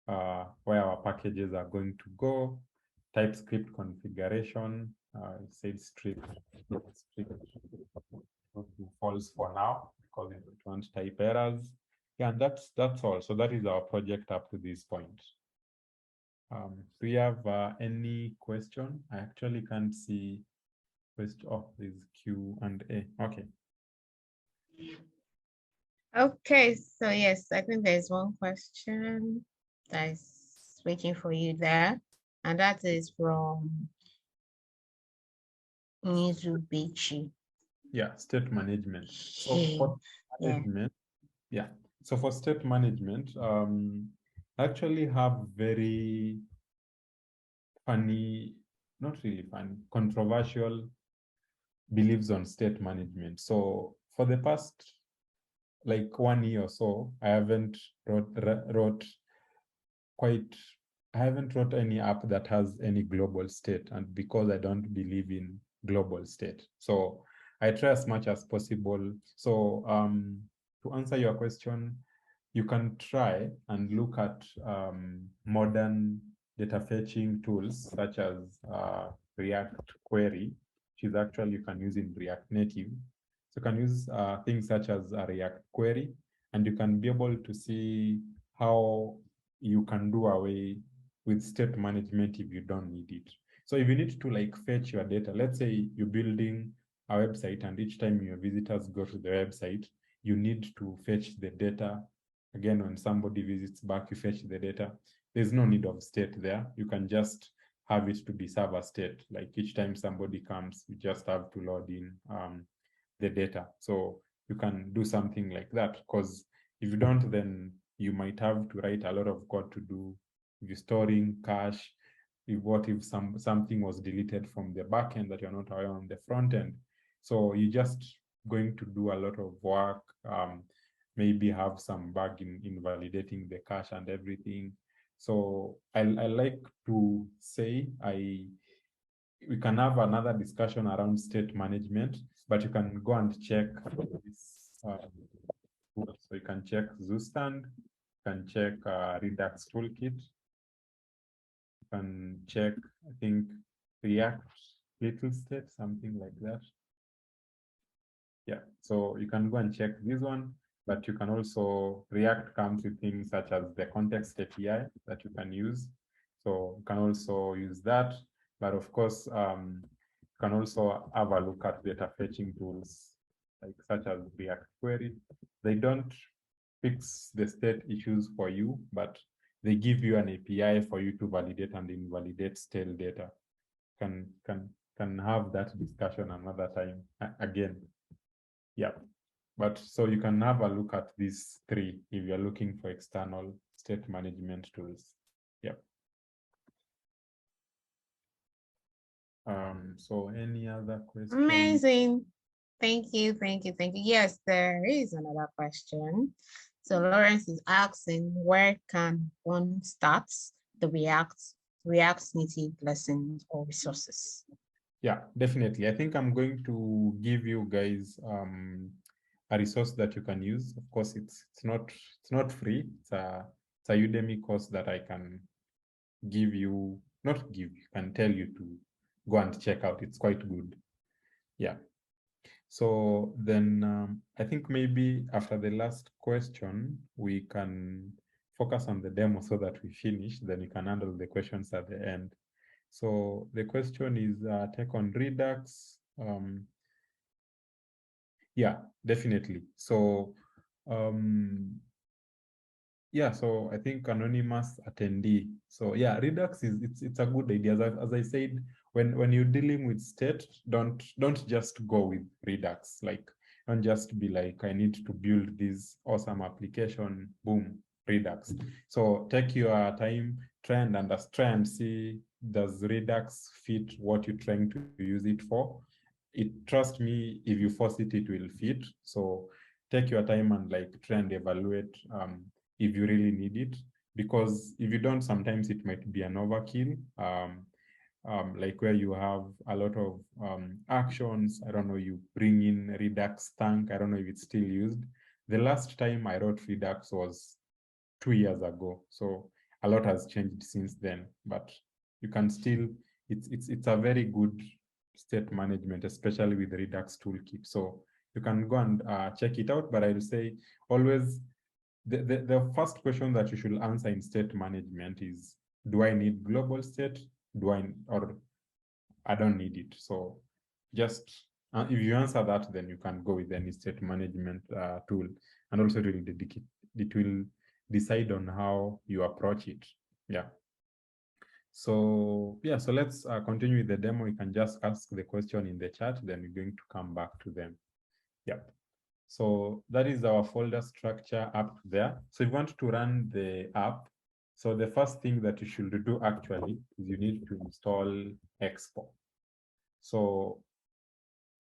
where our packages are going to go. TypeScript configuration, it says strict false for now because we don't want type errors. Yeah, and that's all. So that is our project up to this point. Do you have any question? I actually can't see question. Oh, there's Q&A. Okay. Okay, so yes, I think there's one question that is waiting for you there, and that is from Mizubichi. Yeah, state management. So for management, yeah. So for state management, I actually have very funny, not really funny, controversial beliefs on state management. So for the past like 1 year or so, I haven't wrote any app that has any global state, and because I don't believe in global state. So I try as much as possible. So to answer your question, you can try and look at modern data fetching tools such as React Query, which is actually you can use in React Native. So you can use things such as a React Query, and you can be able to see how you can do away with state management if you don't need it. So if you need to like fetch your data, let's say you're building a website, and each time your visitors go to the website, you need to fetch the data. Again, when somebody visits back, you fetch the data. There's no need of state there. You can just have it to be server state. Like each time somebody comes, you just have to load in the data. So you can do something like that, because if you don't, then you might have to write a lot of code to do restoring cache. What if something was deleted from the backend that you're not aware on the front end? So you're just going to do a lot of work, maybe have some bug in validating the cache and everything. So I like to say we can have another discussion around state management, but you can go and check this. So you can check Zustand, you can check Redux Toolkit, you can check, I think, React Little State, something like that. Yeah, so you can go and check this one, but you can also, React comes with things such as the context API that you can use. So you can also use that, but of course, you can also have a look at data fetching tools, like such as React Query. They don't fix the state issues for you, but they give you an API for you to validate and invalidate stale data. Can have that discussion another time again. Yeah, but so you can have a look at these three if you're looking for external state management tools. Yeah. So any other questions? Amazing. Thank you, thank you, thank you. Yes, there is another question. So Lawrence is asking, where can one start the React Native lessons or resources? Yeah, definitely. I think I'm going to give you guys a resource that you can use. Of course, it's not free. It's a Udemy course that I can give you, not give, can tell you to go and check out. It's quite good. Yeah. So then I think maybe after the last question, we can focus on the demo so that we finish, then you can handle the questions at the end. So the question is take on Redux. Yeah, definitely. So yeah, so I think anonymous attendee. So yeah, Redux is it's a good idea. As I said, when you're dealing with state, don't just go with Redux. Like, don't just be like, I need to build this awesome application, boom, Redux. So take your time, try and understand, and see, does Redux fit what you're trying to use it for? Trust me, if you force it, it will fit. So take your time and like try and evaluate if you really need it, because if you don't, sometimes it might be an overkill, like where you have a lot of actions. I don't know, you bring in Redux Tank. I don't know if it's still used. The last time I wrote Redux was 2 years ago, so a lot has changed since then, but you can still, it's a very good state management, especially with the Redux toolkit. So you can go and check it out, but I will say always the first question that you should answer in state management is, do I need global state? Or I don't need it? So just if you answer that, then you can go with any state management tool, and also it will decide on how you approach it. Yeah. So yeah, so let's continue with the demo. You can just ask the question in the chat, then we're going to come back to them. Yeah. So that is our folder structure up there. So if you want to run the app, so the first thing that you should do actually is you need to install Expo. So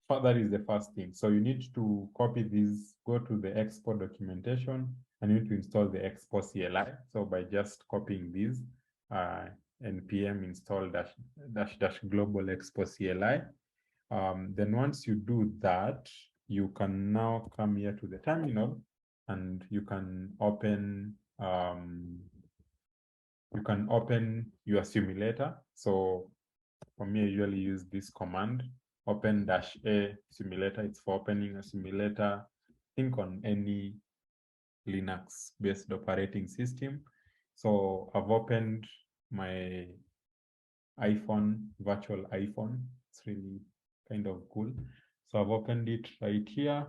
that is the first thing. So you need to copy this, go to the Expo documentation, and you need to install the Expo CLI. So by just copying this, npm install dash global Expo CLI. Then once you do that, you can now come here to the terminal, and you can open your simulator. So for me, I usually use this command, open -a simulator. It's for opening a simulator, I think on any Linux-based operating system. So I've opened my iPhone, virtual iPhone. It's really kind of cool. So I've opened it right here.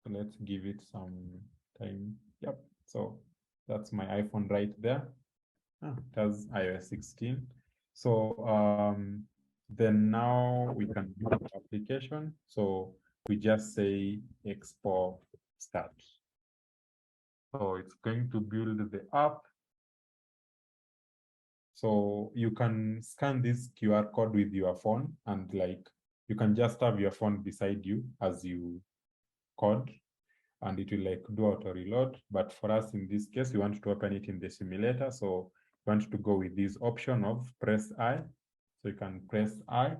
So let's give it some time. Yep. So that's my iPhone right there. It has iOS 16. So then now we can build the application. So we just say Expo start. So it's going to build the app. So you can scan this QR code with your phone, and like you can just have your phone beside you as you code, and it will like do auto reload. But for us in this case, we want to open it in the simulator. So we want to go with this option of press I. So you can press I.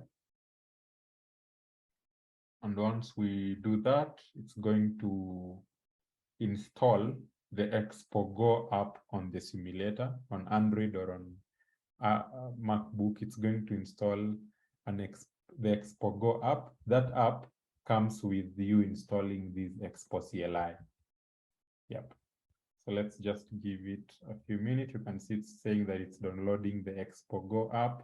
And once we do that, it's going to install the Expo Go app on the simulator on Android or on MacBook. It's going to install the Expo Go app. That app comes with you installing this Expo CLI. Yep. So let's just give it a few minutes. You can see it's saying that it's downloading the Expo Go app.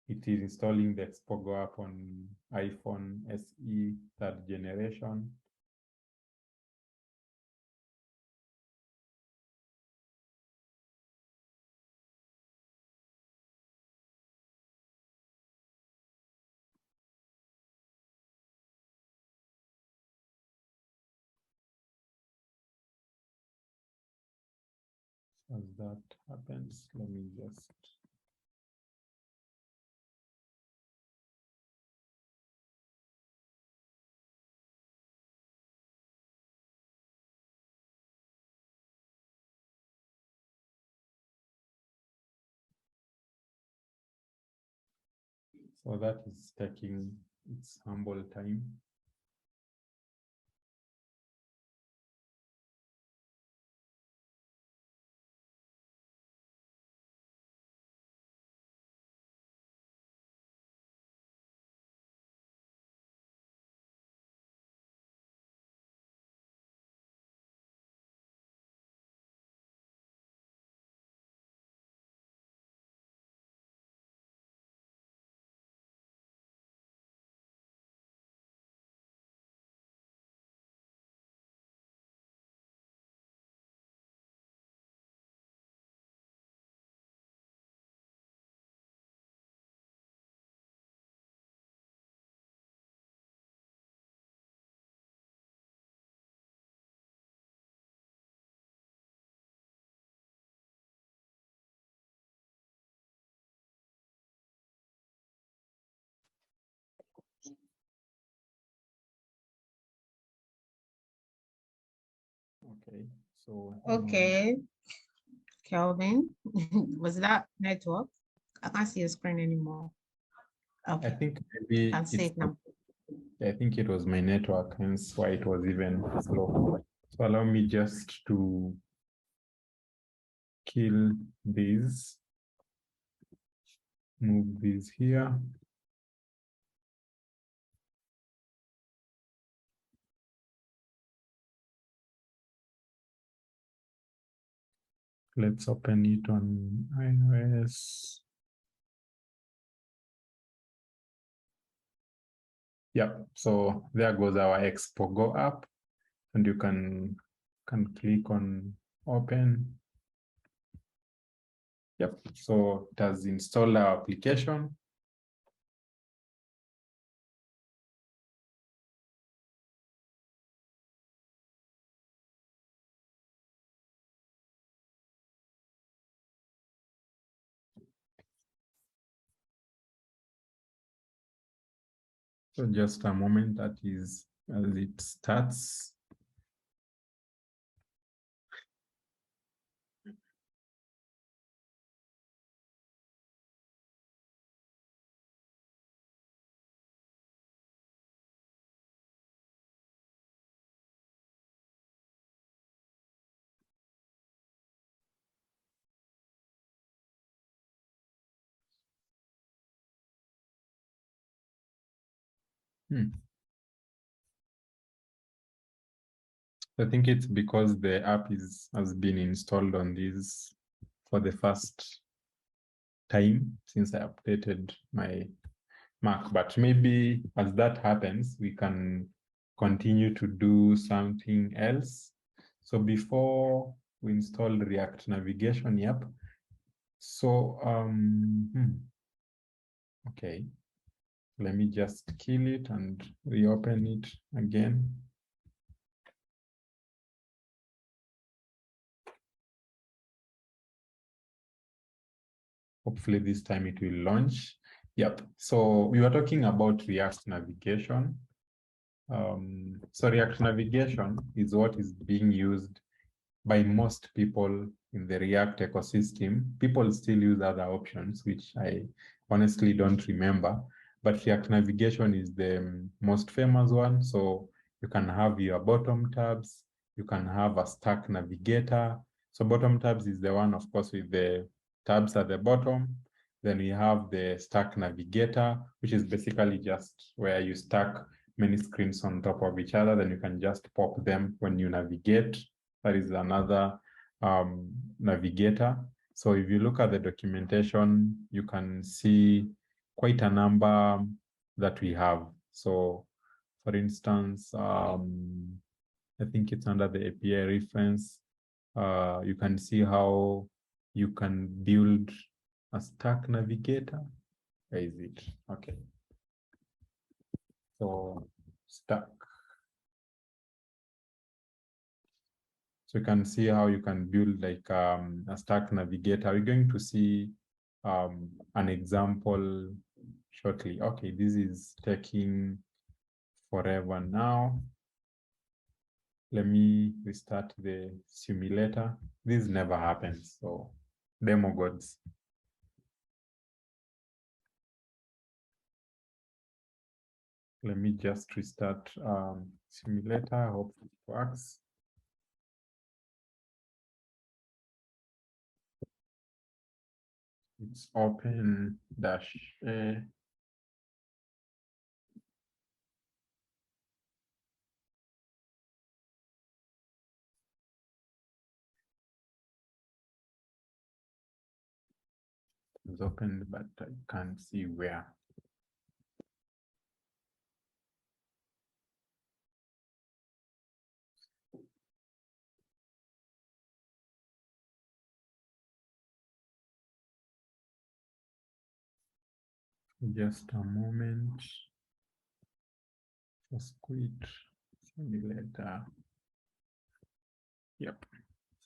It is installing the Expo Go app on iPhone SE 3rd generation. As that happens, let me just so that is taking its humble time. Okay, so Okay, Kelvin, was that network? I can't see your screen anymore. I Okay, think I maybe can see it now. I think it was my network, hence why it was even slow. So allow me just to kill these, move these here. Let's open it on iOS. Yep, so there goes our Expo Go app, and you can click on open. Yep, so it has installed our application. So just a moment, that is as it starts. I think it's because the app has been installed on this for the first time since I updated my mark, but maybe as that happens, we can continue to do something else. So before we install React navigation, yep. So, okay, let me just kill it and reopen it again. Hopefully this time it will launch. Yep. So we were talking about React navigation. So React navigation is what is being used by most people in the React ecosystem. People still use other options, which I honestly don't remember, but React navigation is the most famous one. So you can have your bottom tabs, you can have a stack navigator. So bottom tabs is the one, of course, with the tabs at the bottom. Then we have the stack navigator, which is basically just where you stack many screens on top of each other. Then you can just pop them when you navigate. That is another navigator. So if you look at the documentation, you can see quite a number that we have. So for instance, I think it's under the API reference. You can see how you can build a stack navigator. Where is it? Okay. So stack. So you can see how you can build like a stack navigator. We're going to see an example shortly. Okay, this is taking forever now. Let me restart the simulator. This never happens, so demo gods. Let me just restart simulator. Hope it works. It's open dash A. It's open, but I can't see where. Just a moment. Just quit simulator. Yep.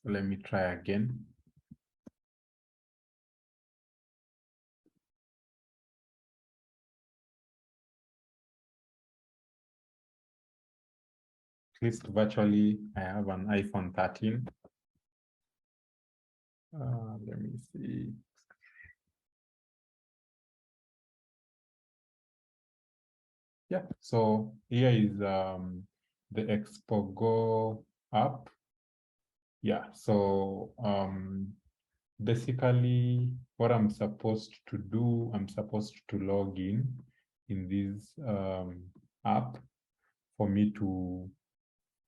So let me try again. At least virtually, I have an iPhone 13. Let me see. Yeah, so here is the Expo Go app. Yeah, so basically what I'm supposed to do, I'm supposed to log in this app for me to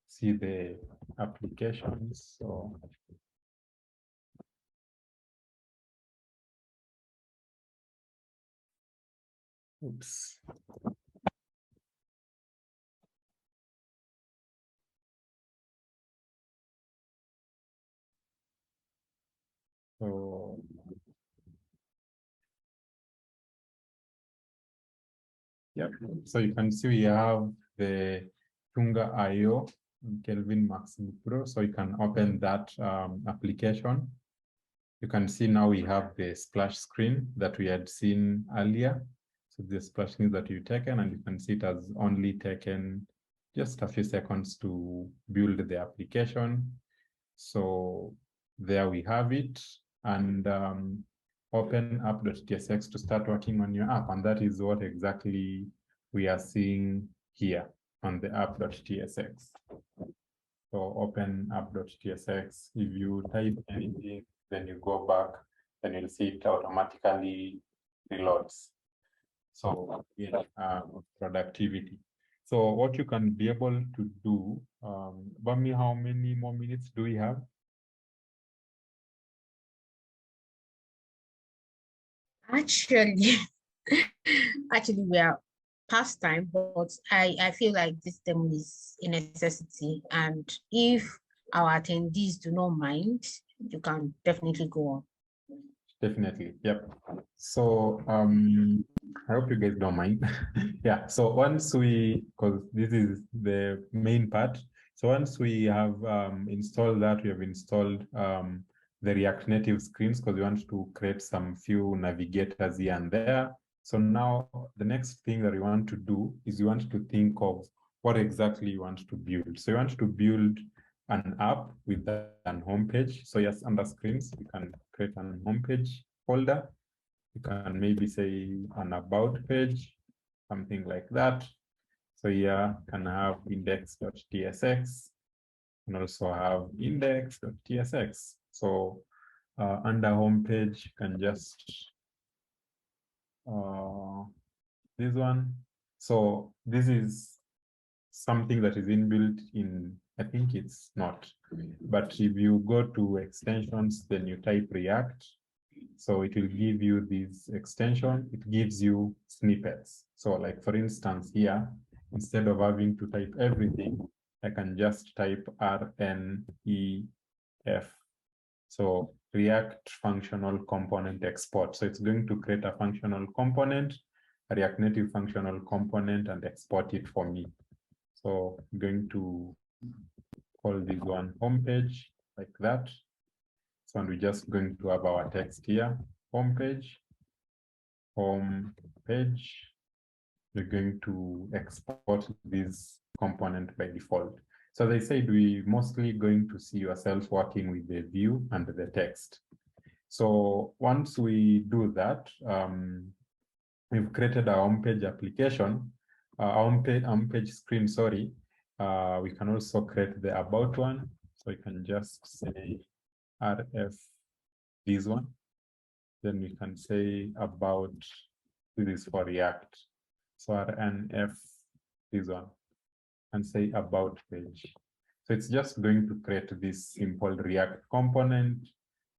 see the applications. So oops. So yeah, so you can see we have the Tunga IO Kelvin Maxim Pro. So you can open that application. You can see now we have the splash screen that we had seen earlier. So the splash screen that you've taken, and you can see it has only taken just a few seconds to build the application. So there we have it, and open app.tsx to start working on your app. And that is what exactly we are seeing here on the app.tsx. So open app.tsx. If you type anything, then you go back, then you'll see it automatically reloads. So yeah, productivity. So what you can be able to do, Bami, how many more minutes do we have? Actually, Actually, we are past time, but I feel like this demo is a necessity. And if our attendees do not mind, you can definitely go on. Definitely. Yep. So I hope you guys don't mind. Yeah. So once because this is the main part. So once we have installed that, we have installed the React Native screens because we want to create some few navigators here and there. So now the next thing that we want to do is we want to think of what exactly you want to build. So you want to build an app with an homepage. So yes, under screens, you can create an homepage folder. You can maybe say an about page, something like that. So here can have index.tsx and also have index.tsx. So under homepage, you can just this one. So this is something that is inbuilt in, I think it's not, but if you go to extensions, then you type React. So it will give you this extension. It gives you snippets. So like for instance here, instead of having to type everything, I can just type RNEF. So React functional component export. So it's going to create a functional component, a React Native functional component, and export it for me. So I'm going to call this one homepage like that. So and we're just going to have our text here, homepage, home page. We're going to export this component by default. So as I said, we mostly going to see yourself working with the view and the text. So once we do that, we've created our homepage application, homepage screen, sorry. We can also create the about one. So you can just say RF this one. Then we can say about, this is for React. So RNF this one and say about page. So it's just going to create this simple React component.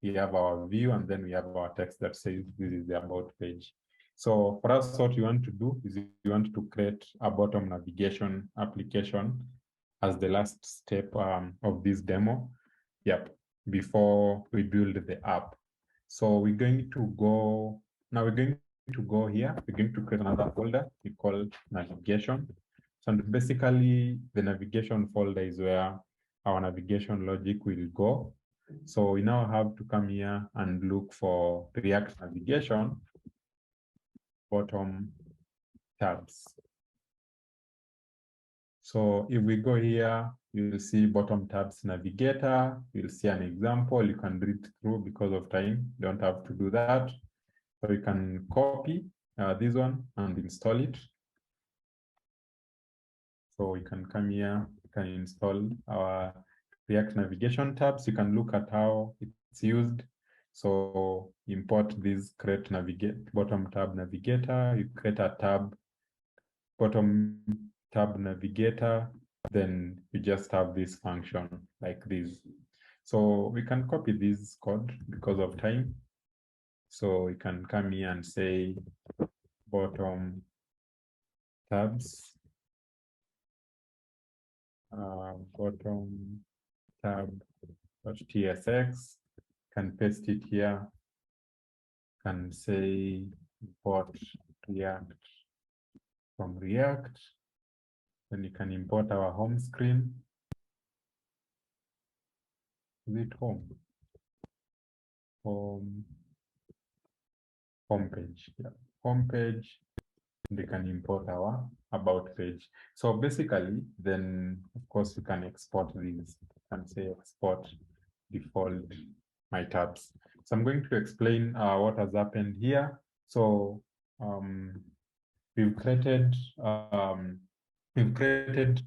We have our view and then we have our text that says this is the about page. So for us, what you want to do is you want to create a bottom navigation application as the last step of this demo. Yep, before we build the app. So we're going to go, now we're going to go here. We're going to create another folder we call navigation. So basically the navigation folder is where our navigation logic will go. So we now have to come here and look for React navigation bottom tabs. So if we go here, you'll see bottom tabs navigator. You'll see an example. You can read through because of time. You don't have to do that. So you can copy this one and install it. So we can come here, you can install our React navigation tabs. You can look at how it's used. So import this, create navigate bottom tab navigator. You create a tab, bottom tab navigator. Then you just have this function like this. So we can copy this code because of time. So we can come here and say bottom tabs, bottom tab.tsx, can paste it here, can say import React from React. Then you can import our home screen. Is it home? Homepage. Yeah, homepage. They can import our about page. So basically, then of course you can export these. You can say export default my tabs. So I'm going to explain what has happened here. So we've created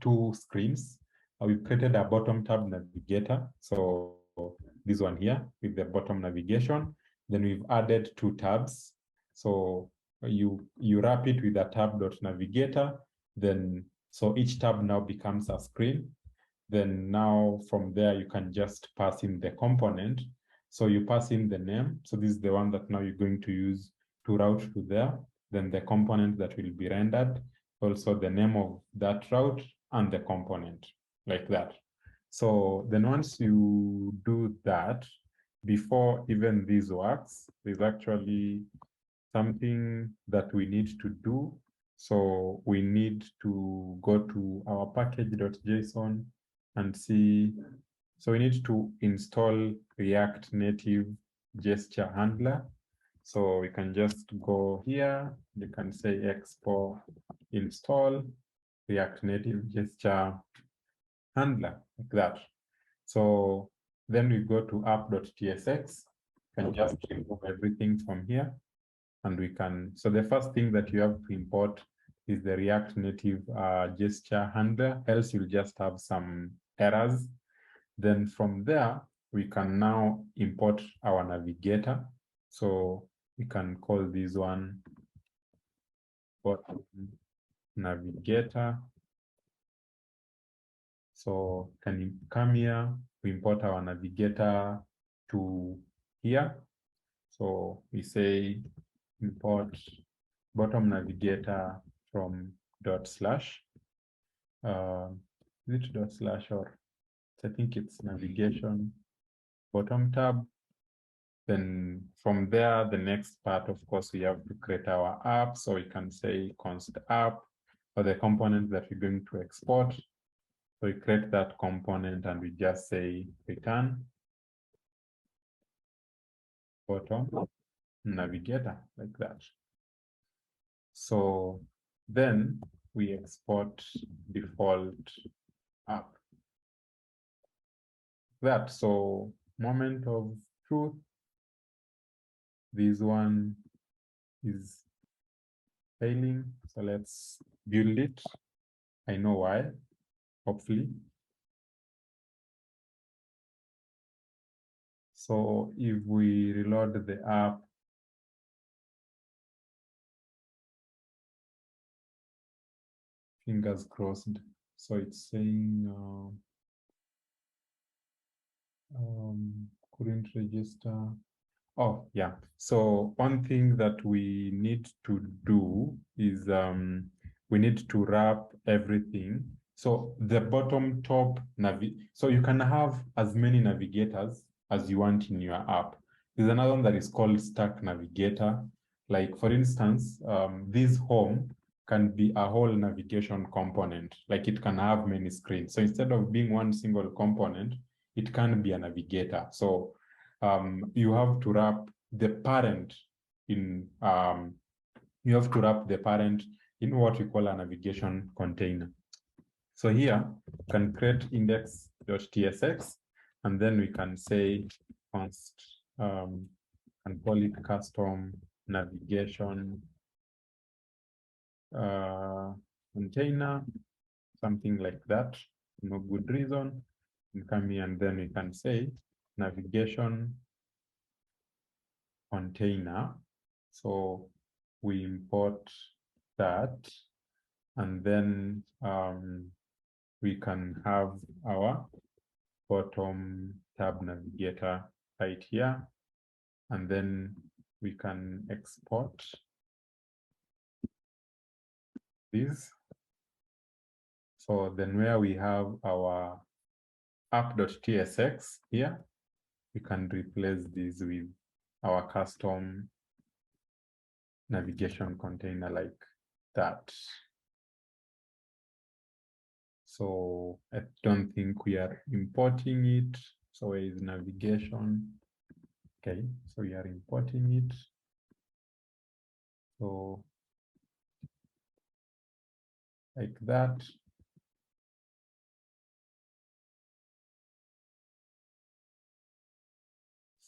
two screens. We've created a bottom tab navigator. So this one here with the bottom navigation. Then we've added two tabs. So you wrap it with a tab.navigator. Then so each tab now becomes a screen. Then now from there you can just pass in the component. So you pass in the name. So this is the one that now you're going to use to route to there. then the component that will be rendered, also the name of that route and the component, like that. So then once you do that, before even this works, there's actually something that we need to do. So we need to go to our package.json and see. So we need to install React Native gesture handler. So we can just go here. You can say Expo install React Native gesture handler, like that. So then we go to app.tsx, can just remove everything from here. And we can, so the first thing that you have to import is the React Native gesture handler, else you'll just have some errors. Then from there, we can now import our navigator. So we can call this one bottom navigator. So can you come here, we import our navigator to here. So we say import bottom navigator from dot slash. Is it dot slash or I think it's navigation bottom tab. Then from there, the next part, of course, we have to create our app. So we can say const app for the component that we're going to export. So we create that component and we just say return bottom navigator, like that. So then we export default app. That, so moment of truth, this one is failing. So let's build it. I know why, hopefully. So if we reload the app, fingers crossed. So it's saying couldn't register. Oh, yeah. So one thing that we need to do is we need to wrap everything. So the bottom top so you can have as many navigators as you want in your app. There's another one that is called stack navigator. Like for instance, this home can be a whole navigation component. Like it can have many screens. So instead of being one single component, it can be a navigator. So you have to wrap the parent in you have to wrap the parent in what we call a navigation container. So here we can create index.tsx and then we can say const and call it custom navigation container, something like that. No good reason. We come here and then we can say navigation container. So we import that and then we can have our bottom tab navigator right here. And then we can export this. So then where we have our app.tsx here, we can replace this with our custom navigation container like that. So I don't think we are importing it. So where is navigation? Okay, so we are importing it. So like that.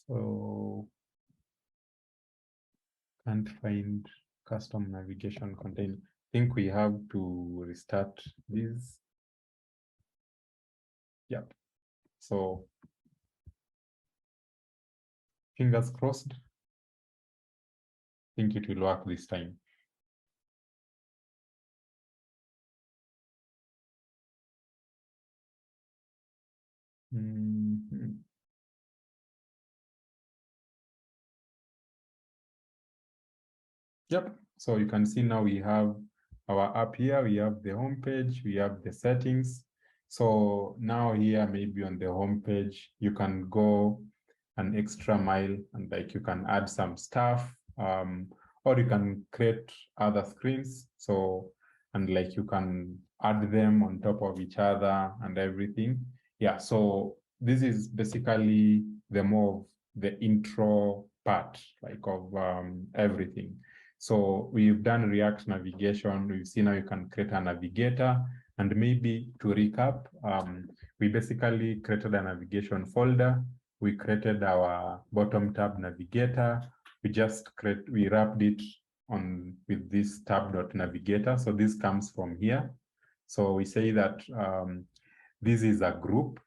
So can't find custom navigation container. I think we have to restart this. Yep. So fingers crossed. I think it will work this time. Yep. So you can see now we have our app here. We have the home page. We have the settings. So now here, maybe on the home page, you can go an extra mile and like you can add some stuff, or you can create other screens. So, and like you can add them on top of each other and everything. Yeah. So this is basically the more of the intro part, like of everything. So we've done React navigation. We've seen how you can create a navigator. And maybe to recap, we basically created a navigation folder. We created our bottom tab navigator. We wrapped it on with this tab.navigator. So this comes from here. So we say that this is a group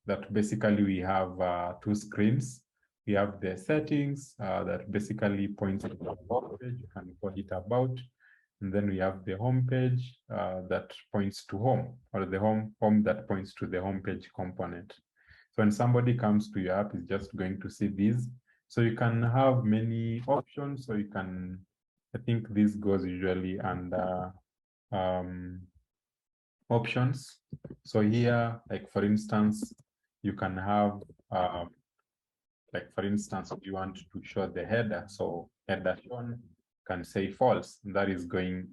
that basically we have two screens. We have the settings that basically points to the home page. You can call it about. And then we have the home page that points to home, or the home that points to the home page component. So when somebody comes to your app, is just going to see these. So you can have many options. So you can, I think this goes usually under options. So here, like for instance, you can have like for instance, if you want to show the header, so header shown can say false, and that is going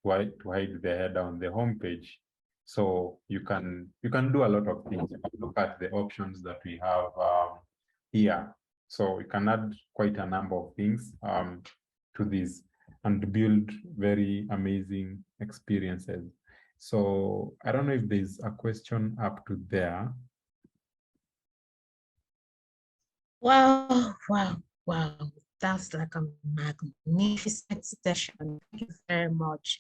to hide the header on the home page. So you can do a lot of things. You can look at the options that we have here. So we can add quite a number of things to this and build very amazing experiences. So I don't know if there's a question up to there. Wow, wow, wow. That's like a magnificent session. Thank you very much.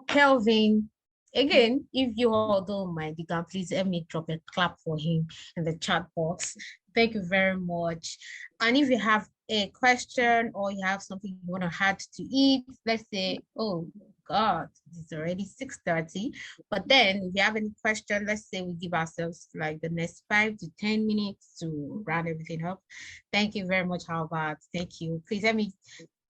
Kelvin, again, if you all don't mind, you can please help me drop a clap for him in the chat box. Thank you very much. And if you have a question or you have something you want to add to eat, let's say, oh God, it's already 6:30. But then if you have any question, let's say we give ourselves like the next 5 to 10 minutes to round everything up. Thank you very much, Albert. Thank you. Please let me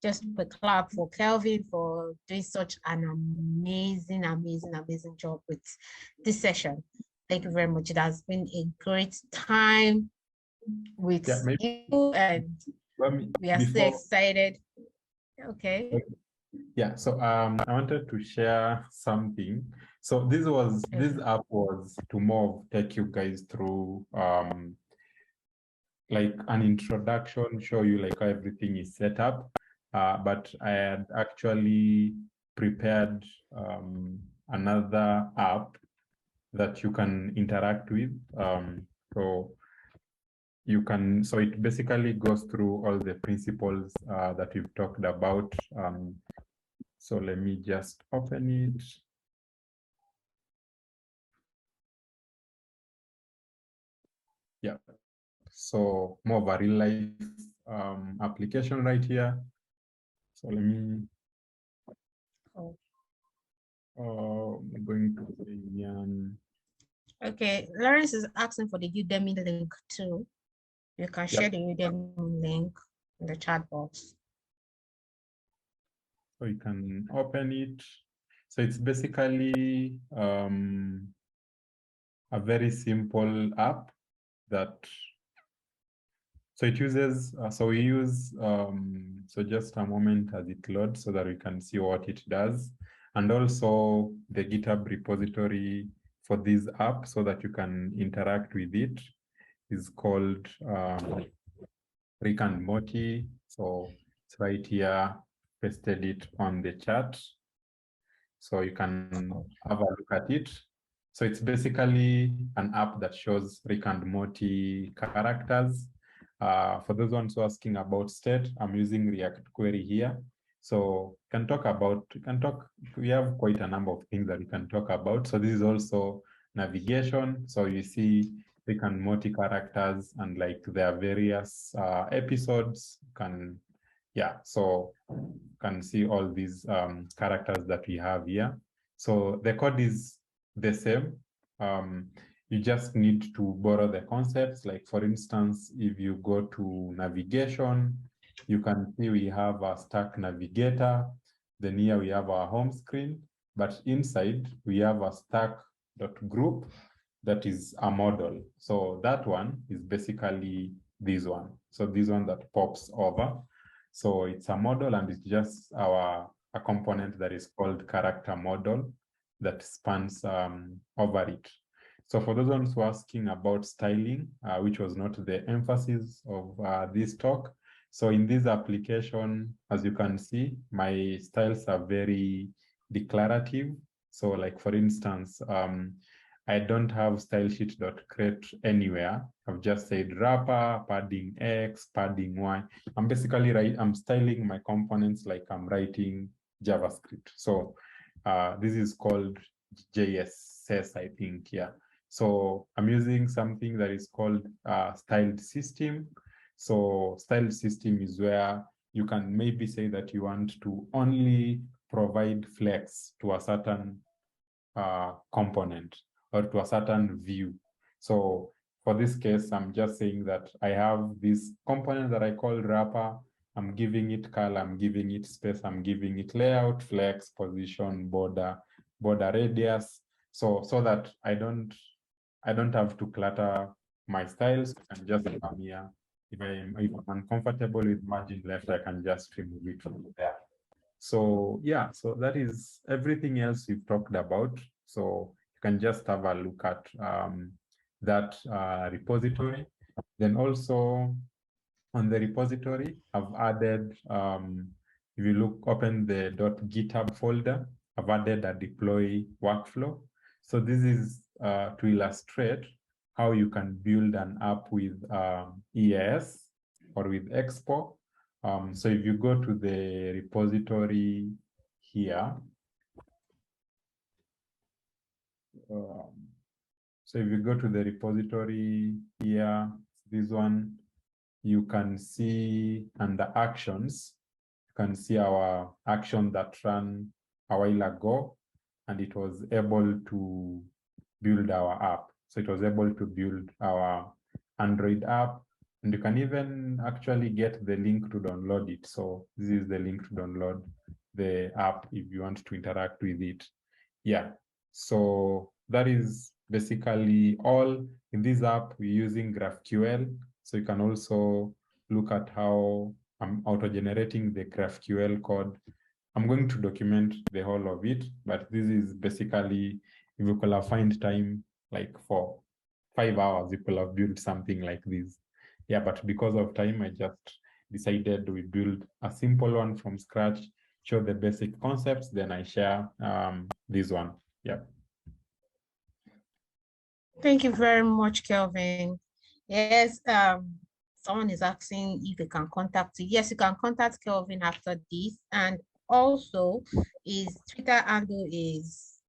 just a clap for Kelvin for doing such an amazing, amazing, amazing job with this session. Thank you very much. It has been a great time with you, and we are so excited. Okay. Yeah, so I wanted to share something. So this app was to more take you guys through like an introduction, show you like how everything is set up. But I had actually prepared another app that you can interact with. So you can, so it basically goes through all the principles that we've talked about. So let me just open it. Yeah. So more of a real life application right here. So let me. I'm going to say okay, Lawrence is asking for the Udemy link too. You can share the Udemy link in the chat box. So you can open it. So it's basically a very simple app that, so it uses, so we use, so just a moment as it loads so that we can see what it does. And also the GitHub repository for this app so that you can interact with it is called Rick and Morty. So it's right here, pasted it on the chat. So you can have a look at it. So it's basically an app that shows Rick and Morty characters. For those ones who are asking about state, I'm using React Query here. So we have quite a number of things that we can talk about. So this is also navigation. So you see Rick and Morty characters and like their various episodes. So you can see all these characters that we have here. So the code is the same. You just need to borrow the concepts. Like for instance, if you go to navigation, you can see we have a stack navigator. Then here we have our home screen, but inside we have a stack.group that is a model. So that one is basically this one. So this one that pops over. So it's a model, and it's just a component that is called character model that spans over it. So for those ones who are asking about styling, which was not the emphasis of this talk, so in this application, as you can see, my styles are very declarative. So like, for instance, I don't have stylesheet.create anywhere. I've just said wrapper, padding X, padding Y. I'm basically I'm styling my components like I'm writing JavaScript. So this is called JSS, I think, yeah. So I'm using something that is called styled system. So styled system is where you can maybe say that you want to only provide flex to a certain component or to a certain view. So for this case, I'm just saying that I have this component that I call wrapper. I'm giving it color, I'm giving it space, I'm giving it layout, flex, position, border radius. So that I don't have to clutter my styles. I can just come here. If I'm uncomfortable with margin left, I can just remove it from there. So yeah, so that is everything else we've talked about. So you can just have a look at that repository. Then also on the repository, I've added, if you open the .github folder, I've added a deploy workflow. So this is to illustrate how you can build an app with EAS or with Expo. So if you go to the repository here, so if you go to the repository here, this one, you can see under actions, you can see our action that ran a while ago, and it was able to build our app. So it was able to build our Android app, and you can even actually get the link to download it. So this is the link to download the app if you want to interact with it. Yeah, so that is basically all. In this app, we're using GraphQL. So you can also look at how I'm auto-generating the GraphQL code. I'm going to document the whole of it, but this is basically, if you could have find time, like for 5 hours, you could have built something like this. Yeah, but because of time, I just decided we build a simple one from scratch, show the basic concepts, then I share this one. Yeah. Thank you very much, Kelvin. Yes, someone is asking if they can contact you. Yes, you can contact Kelvin after this. And also, his Twitter handle is,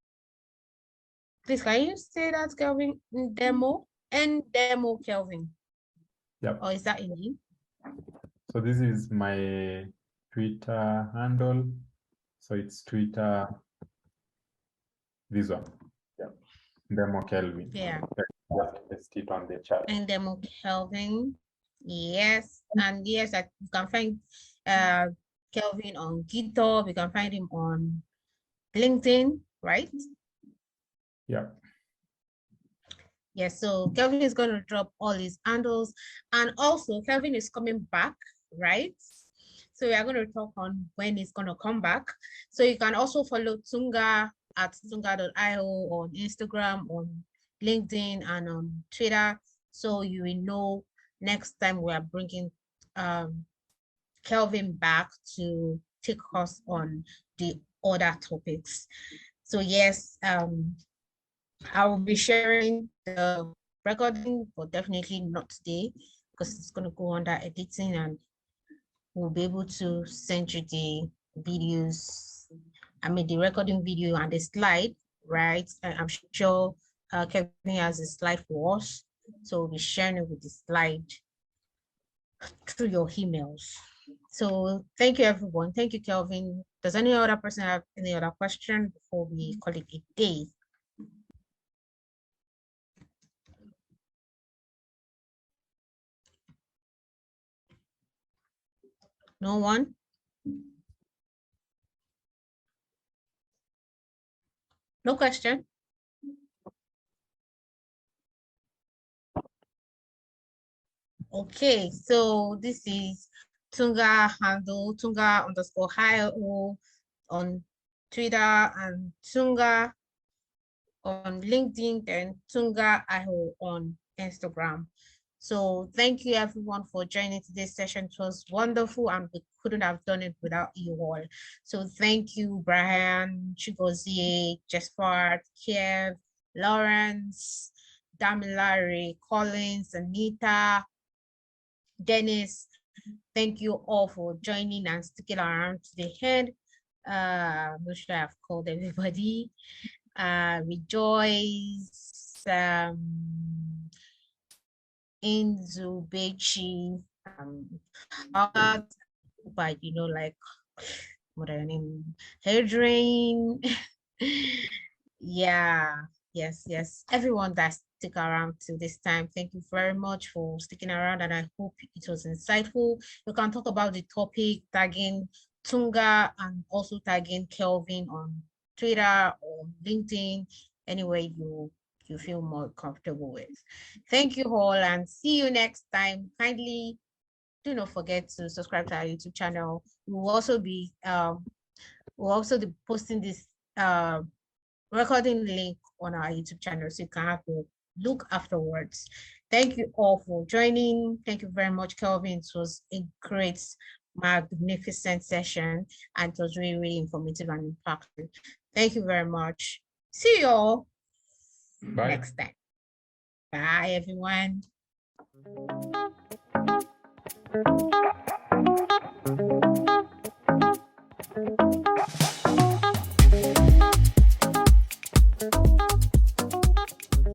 please, can you say that, Kelvin? Demo? Demo Kelvin. Yep. Or is that in you? So this is my Twitter handle. So it's Twitter, this one. Yeah. Demo Kelvin. Yeah. Just paste it on the chat. And Demo Kelvin. Yes. And yes, you can find Kelvin on GitHub. You can find him on LinkedIn, right? Yeah. Yes, so Kelvin is going to drop all his handles, and also Kelvin is coming back, right? So we are going to talk on when he's going to come back. So you can also follow Tunga at tunga.io on Instagram, on LinkedIn, and on Twitter. So you will know next time we are bringing Kelvin back to take us on the other topics. So yes, I will be sharing the recording, but definitely not today because it's going to go under editing, and we'll be able to send you the videos. I mean, the recording video and the slide, right? I'm sure Kevin has a slide for us. So we'll be sharing it with the slide through your emails. So thank you, everyone. Thank you, Kelvin. Does any other person have any other question before we call it a day? No one? No question? Okay, so this is Tunga handle, Tunga_HIO on Twitter and Tunga on LinkedIn, then Tunga IO on Instagram. So thank you everyone for joining today's session. It was wonderful and we couldn't have done it without you all. So thank you, Brian, Chigozie, Jespard, Kiev, Lawrence, Damilare, Collins, Anita, Dennis. Thank you all for joining and sticking around to the end. I'm not sure I've called everybody. Rejoice, Inzu, Bechi, but like what are your name? Hairdrain. Yeah, yes. Everyone that stick around till this time, thank you very much for sticking around, and I hope it was insightful. You can talk about the topic, tagging Tunga and also tagging Kelvin on Twitter or LinkedIn, anyway you feel more comfortable with. Thank you all and see you next time. Kindly do not forget to subscribe to our YouTube channel. We'll also be posting this recording link on our YouTube channel so you can have a look afterwards. Thank you all for joining. Thank you very much, Kelvin. It was a great, magnificent session and it was really, really informative and impactful. Thank you very much. See you all next time. Bye, everyone.